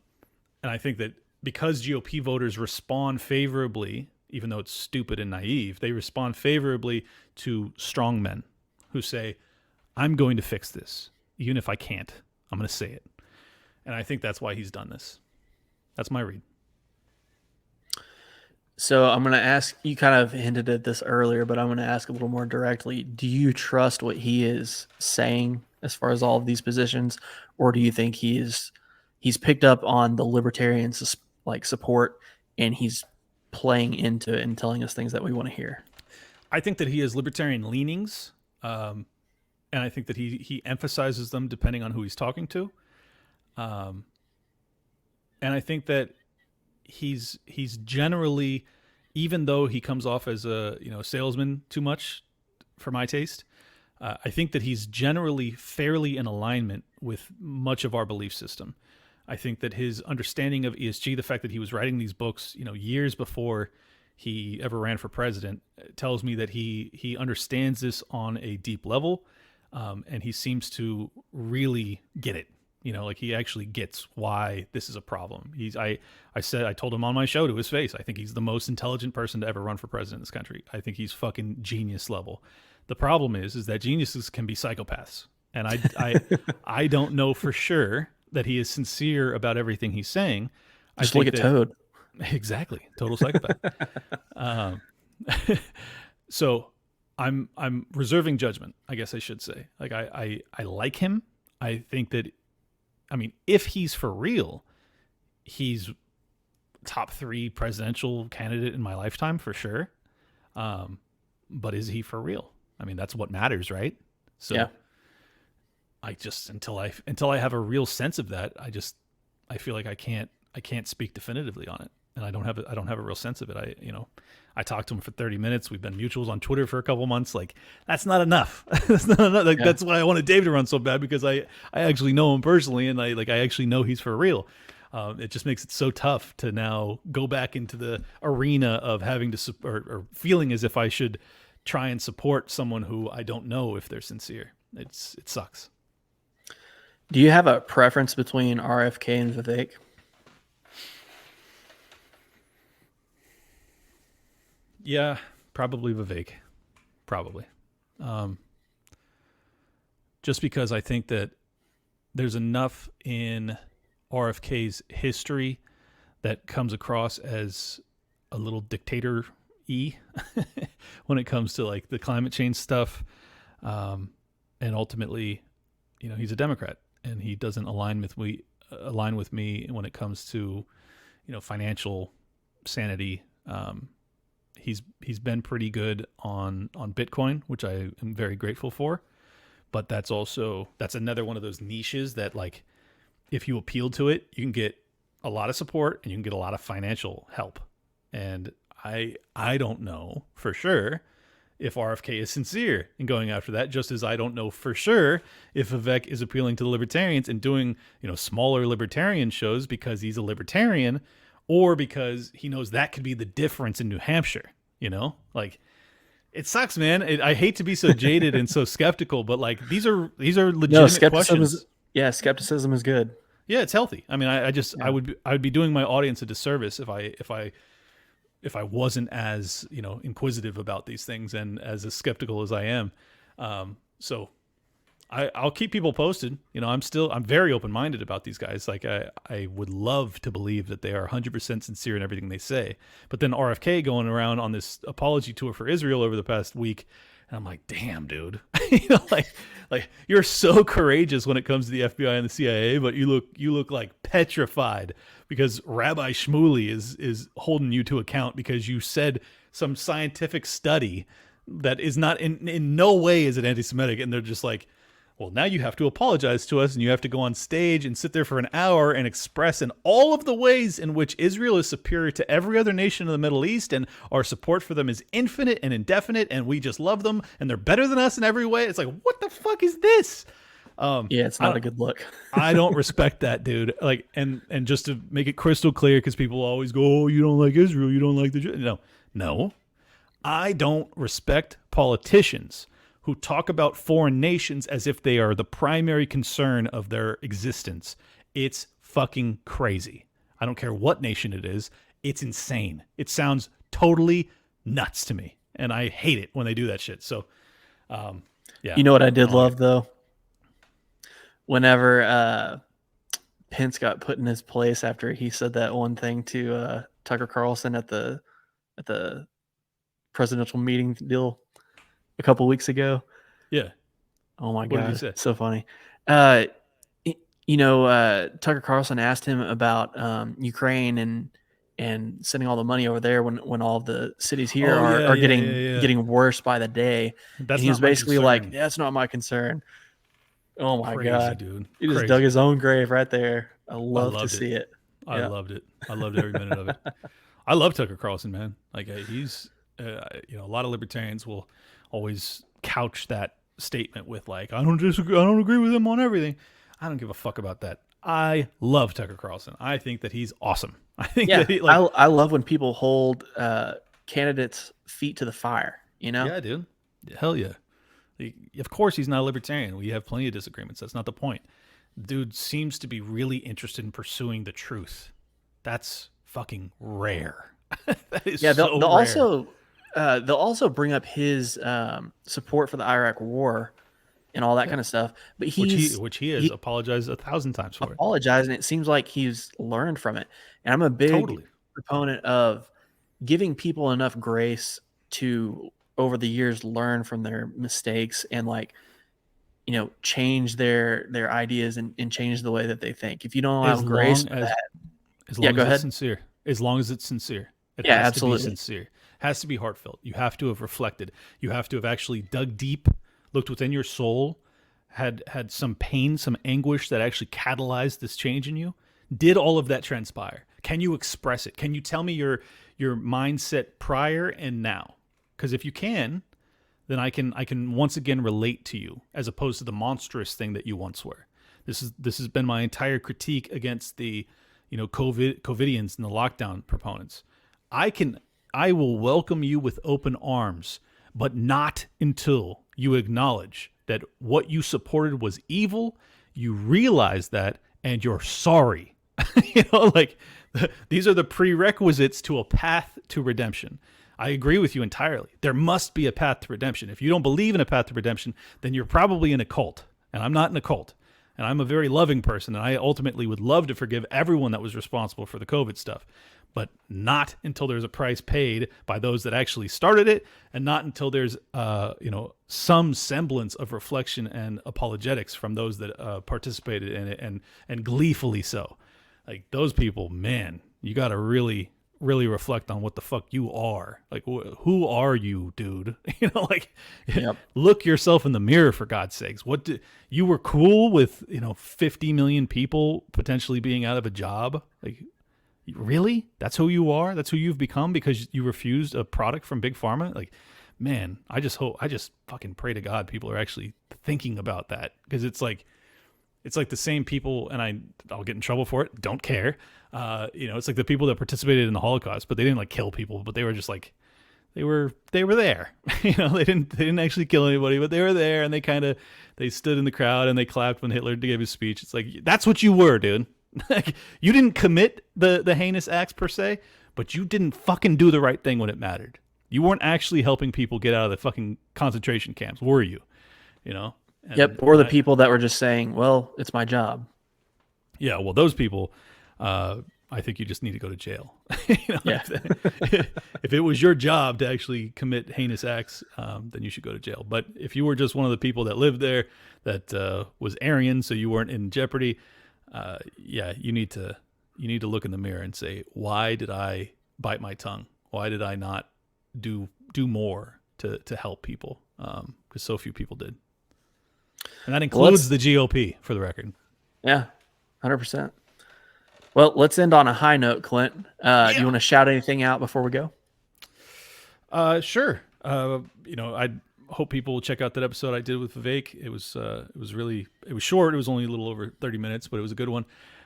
Speaker 2: I think that because GOP voters respond favorably, even though it's stupid and naive, they respond favorably to strong men who say, I'm going to fix this. Even if I can't, I'm going to say it. And I think that's why he's done this. That's my read.
Speaker 1: So I'm going to ask, you kind of hinted at this earlier, but I'm going to ask a little more directly. Do you trust what he is saying as far as all of these positions, or do you think he's picked up on the libertarian support and he's playing into it and telling us things that we want to hear?
Speaker 2: I think that he has libertarian leanings, and I think that he emphasizes them depending on who he's talking to. And I think that he's generally, even though he comes off as a salesman too much for my taste, I think that he's generally fairly in alignment with much of our belief system. I think that his understanding of ESG, the fact that he was writing these books, years before he ever ran for president, tells me that he understands this on a deep level, and he seems to really get it. Like he actually gets why this is a problem. I told him on my show to his face, I think he's the most intelligent person to ever run for president in this country. I think he's fucking genius level. The problem is that geniuses can be psychopaths, and I don't know for sure that he is sincere about everything he's saying.
Speaker 1: Just look at Toad.
Speaker 2: Exactly, total psychopath. So I'm reserving judgment, I guess I should say. Like I like him. I think that, if he's for real, he's top 3 presidential candidate in my lifetime for sure. But is he for real? That's what matters, right? So yeah. I just until I have a real sense of that, I feel like I can't speak definitively on it, and I don't have a real sense of it. I talked to him for 30 minutes. We've been mutuals on Twitter for a couple months. Like, that's not enough. That's not enough. Like, that's why I wanted Dave to run so bad, because I actually know him personally, and I actually know he's for real. It just makes it so tough to now go back into the arena of having to or feeling as if I should try and support someone who I don't know if they're sincere. It sucks.
Speaker 1: Do you have a preference between RFK and Vivek?
Speaker 2: Yeah, probably Vivek. Probably. Just because I think that there's enough in RFK's history that comes across as a little dictator-y when it comes to like the climate change stuff. And ultimately, he's a Democrat, and he doesn't align with me when it comes to, financial sanity. He's been pretty good on Bitcoin, which I am very grateful for. But that's another one of those niches that, like, if you appeal to it, you can get a lot of support and you can get a lot of financial help. And I don't know for sure if RFK is sincere in going after that, just as I don't know for sure if Vivek is appealing to the libertarians and doing, smaller libertarian shows because he's a libertarian, or because he knows that could be the difference in New Hampshire. Like, it sucks, man. I hate to be so jaded and so skeptical, but like these are legitimate questions.
Speaker 1: Skepticism is good.
Speaker 2: Yeah, it's healthy. I would be doing my audience a disservice if I wasn't as inquisitive about these things and as skeptical as I am. So I'll keep people posted. I'm very open-minded about these guys. Like, I would love to believe that they are 100% sincere in everything they say. But then RFK going around on this apology tour for Israel over the past week, and I'm like, damn, dude. like you're so courageous when it comes to the FBI and the CIA, but you look like petrified because Rabbi Shmuley is holding you to account because you said some scientific study that is not in no way is it anti-Semitic, and they're just like, well, now you have to apologize to us, and you have to go on stage and sit there for an hour and express in all of the ways in which Israel is superior to every other nation in the Middle East, and our support for them is infinite and indefinite, and we just love them, and they're better than us in every way. It's like, what the fuck is this?
Speaker 1: It's not a good look.
Speaker 2: I don't respect that, dude. Like, and just to make it crystal clear, because people always go, oh, you don't like Israel, you don't like the Jews. No. I don't respect politicians who talk about foreign nations as if they are the primary concern of their existence. It's fucking crazy. I don't care what nation it is. It's insane. It sounds totally nuts to me, and I hate it when they do that shit. So, yeah.
Speaker 1: You know what I did love, though? Whenever Pence got put in his place after he said that one thing to Tucker Carlson at the presidential meeting deal a couple weeks ago.
Speaker 2: Yeah.
Speaker 1: Oh my God. So funny. Tucker Carlson asked him about Ukraine and sending all the money over there when all the cities here are getting worse by the day. And he was basically like, that's not my concern. Oh my God, dude. He just dug his own grave right there. I love to see it.
Speaker 2: I loved it. I loved every minute of it. I love Tucker Carlson, man. Like, he's a lot of libertarians will always couch that statement with like, I don't agree with him on everything. I don't give a fuck about that. I love Tucker Carlson. I think that he's awesome. I think
Speaker 1: Yeah,
Speaker 2: that he like,
Speaker 1: I love when people hold candidates' feet to the fire. You know?
Speaker 2: yeah, dude, hell yeah. Of course, he's not a libertarian. We have plenty of disagreements. That's not the point. Dude seems to be really interested in pursuing the truth. That's fucking rare. That is
Speaker 1: Yeah,
Speaker 2: so
Speaker 1: they'll
Speaker 2: rare.
Speaker 1: also bring up his support for the Iraq War and all that
Speaker 2: Yeah,
Speaker 1: kind of stuff. But
Speaker 2: which he has
Speaker 1: he
Speaker 2: apologized 1,000 times for it.
Speaker 1: apologized, and it seems like he's learned from it. And I'm a big
Speaker 2: Totally.
Speaker 1: proponent of giving people enough grace to over the years learn from their mistakes and like change their ideas and change the way that they think. If you don't
Speaker 2: As
Speaker 1: have grace
Speaker 2: long
Speaker 1: for
Speaker 2: as
Speaker 1: that,
Speaker 2: as
Speaker 1: yeah,
Speaker 2: long
Speaker 1: go
Speaker 2: as it's
Speaker 1: ahead.
Speaker 2: sincere. As long as it's sincere. It
Speaker 1: Yeah,
Speaker 2: has to be
Speaker 1: absolutely.
Speaker 2: sincere. It has to be heartfelt. You have to have reflected. You have to have actually dug deep, looked within your soul, had some pain, some anguish that actually catalyzed this change in you. Did all of that transpire? Can you express it? Can you tell me your mindset prior and now? Because if you can, then I can once again relate to you as opposed to the monstrous thing that you once were. This has been my entire critique against the COVIDians and the lockdown proponents. I will welcome you with open arms, but not until you acknowledge that what you supported was evil, you realize that, and you're sorry. Like these are the prerequisites to a path to redemption. I agree with you entirely. There must be a path to redemption. If you don't believe in a path to redemption, then you're probably in a cult. And I'm not in a cult. And I'm a very loving person. And I ultimately would love to forgive everyone that was responsible for the COVID stuff. But not until there's a price paid by those that actually started it, and not until there's some semblance of reflection and apologetics from those that participated in it and gleefully so. Like those people, man, you got to really reflect on what the fuck you are. Like, who are you, dude? Like,
Speaker 1: Yep.
Speaker 2: look yourself in the mirror for God's sakes. You were cool with 50 million people potentially being out of a job? Like, really? That's who you are? That's who you've become because you refused a product from Big Pharma? Like, man, I just fucking pray to God people are actually thinking about that, because it's like the same people, and I'll get in trouble for it. Don't care. It's like the people that participated in the Holocaust, but they didn't like kill people, but they were just like they were there. They didn't actually kill anybody, but they were there, and they stood in the crowd and they clapped when Hitler gave his speech. It's like, that's what you were, dude. Like, you didn't commit the heinous acts per se, but you didn't fucking do the right thing when it mattered. You weren't actually helping people get out of the fucking concentration camps, were you? And
Speaker 1: Yep. Or the people that were just saying, "Well, it's my job."
Speaker 2: Yeah, well, those people, I think you just need to go to jail.
Speaker 1: Yeah.
Speaker 2: If it was your job to actually commit heinous acts, then you should go to jail. But if you were just one of the people that lived there, that was Aryan, so you weren't in jeopardy, you need to look in the mirror and say, why did I bite my tongue? Why did I not do more to help people? Because so few people did. And that includes the GOP, for the record.
Speaker 1: Yeah, 100%. Well, let's end on a high note, Clint. Do you want to shout anything out before we go?
Speaker 2: Sure. I hope people will check out that episode I did with Vivek. It was short. It was only a little over 30 minutes, but it was a good one.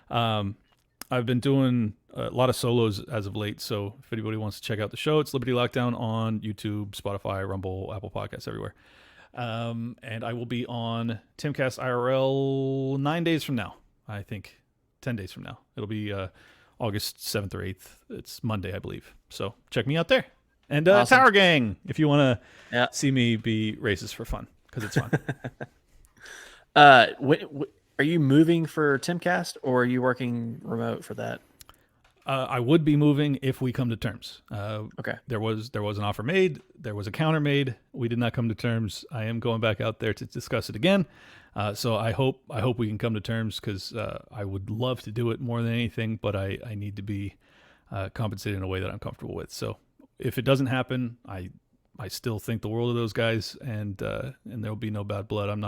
Speaker 2: I've been doing a lot of solos as of late, so if anybody wants to check out the show, it's Liberty Lockdown on YouTube, Spotify, Rumble, Apple Podcasts, everywhere. And I will be on Timcast IRL 9 days from now. I think 10 days from now. It'll be August 7th or 8th. It's Monday, I believe. So check me out there. And
Speaker 1: Awesome.
Speaker 2: Tower Gang, if you want to see me be racist for fun, because it's fun.
Speaker 1: Are you moving for Timcast, or are you working remote for that?
Speaker 2: I would be moving if we come to terms.
Speaker 1: Okay.
Speaker 2: There was an offer made. There was a counter made. We did not come to terms. I am going back out there to discuss it again. So I hope we can come to terms, because I would love to do it more than anything, but I need to be compensated in a way that I'm comfortable with. So if it doesn't happen, I still think the world of those guys, and there'll be no bad blood. I'm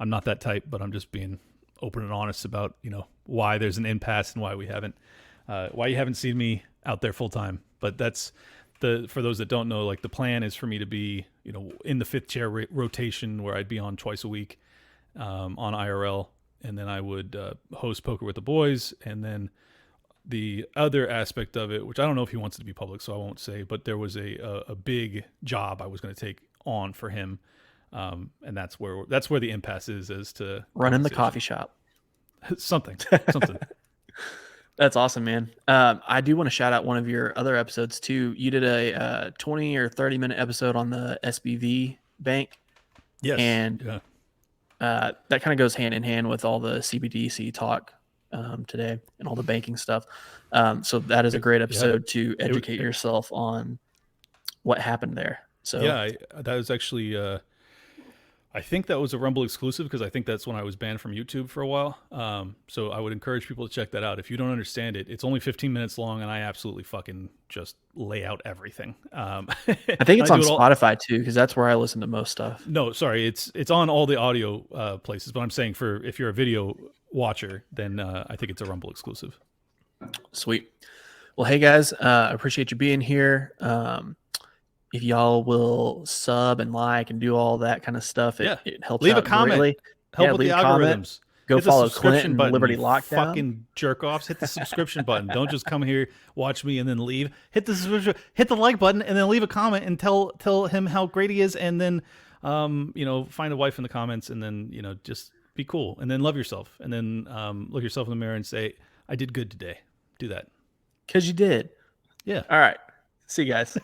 Speaker 2: not that type, but I'm just being open and honest about why there's an impasse and why you haven't seen me out there full time. But that's for those that don't know, like, the plan is for me to be in the fifth chair rotation, where I'd be on twice a week on IRL, and then I would host Poker with the Boys, and then the other aspect of it, which I don't know if he wants it to be public, so I won't say, but there was a big job I was going to take on for him, and that's where the impasse is as to
Speaker 1: running the coffee shop.
Speaker 2: something.
Speaker 1: That's awesome, man. I do want to shout out one of your other episodes too. You did a 20 or 30-minute episode on the SBV bank.
Speaker 2: Yes.
Speaker 1: And that kind of goes hand in hand with all the CBDC talk today and all the banking stuff. So that is a great episode to educate yourself on what happened there. So
Speaker 2: yeah, that was actually I think that was a Rumble exclusive, because I think that's when I was banned from YouTube for a while. So I would encourage people to check that out. If you don't understand it, it's only 15 minutes long, and I absolutely fucking just lay out everything. I
Speaker 1: think it's on Spotify too, because that's where I listen to most stuff.
Speaker 2: No, sorry, it's on all the audio places. But I'm saying, for if you're a video watcher, then I think it's a Rumble exclusive.
Speaker 1: Sweet. Well, hey guys, I appreciate you being here. If y'all will sub and like and do all that kind of stuff, it helps.
Speaker 2: Leave
Speaker 1: out
Speaker 2: a comment.
Speaker 1: Greatly.
Speaker 2: Help with the algorithms.
Speaker 1: Go follow Clint and Liberty Lockdown.
Speaker 2: Fucking jerk offs. Hit the subscription button. Don't just come here, watch me, and then leave. Hit the subscription. Hit the like button, and then leave a comment and tell him how great he is, and then find a wife in the comments, and then just be cool, and then love yourself, and then look yourself in the mirror and say, I did good today. Do that.
Speaker 1: Because you did.
Speaker 2: Yeah.
Speaker 1: All right. See you guys.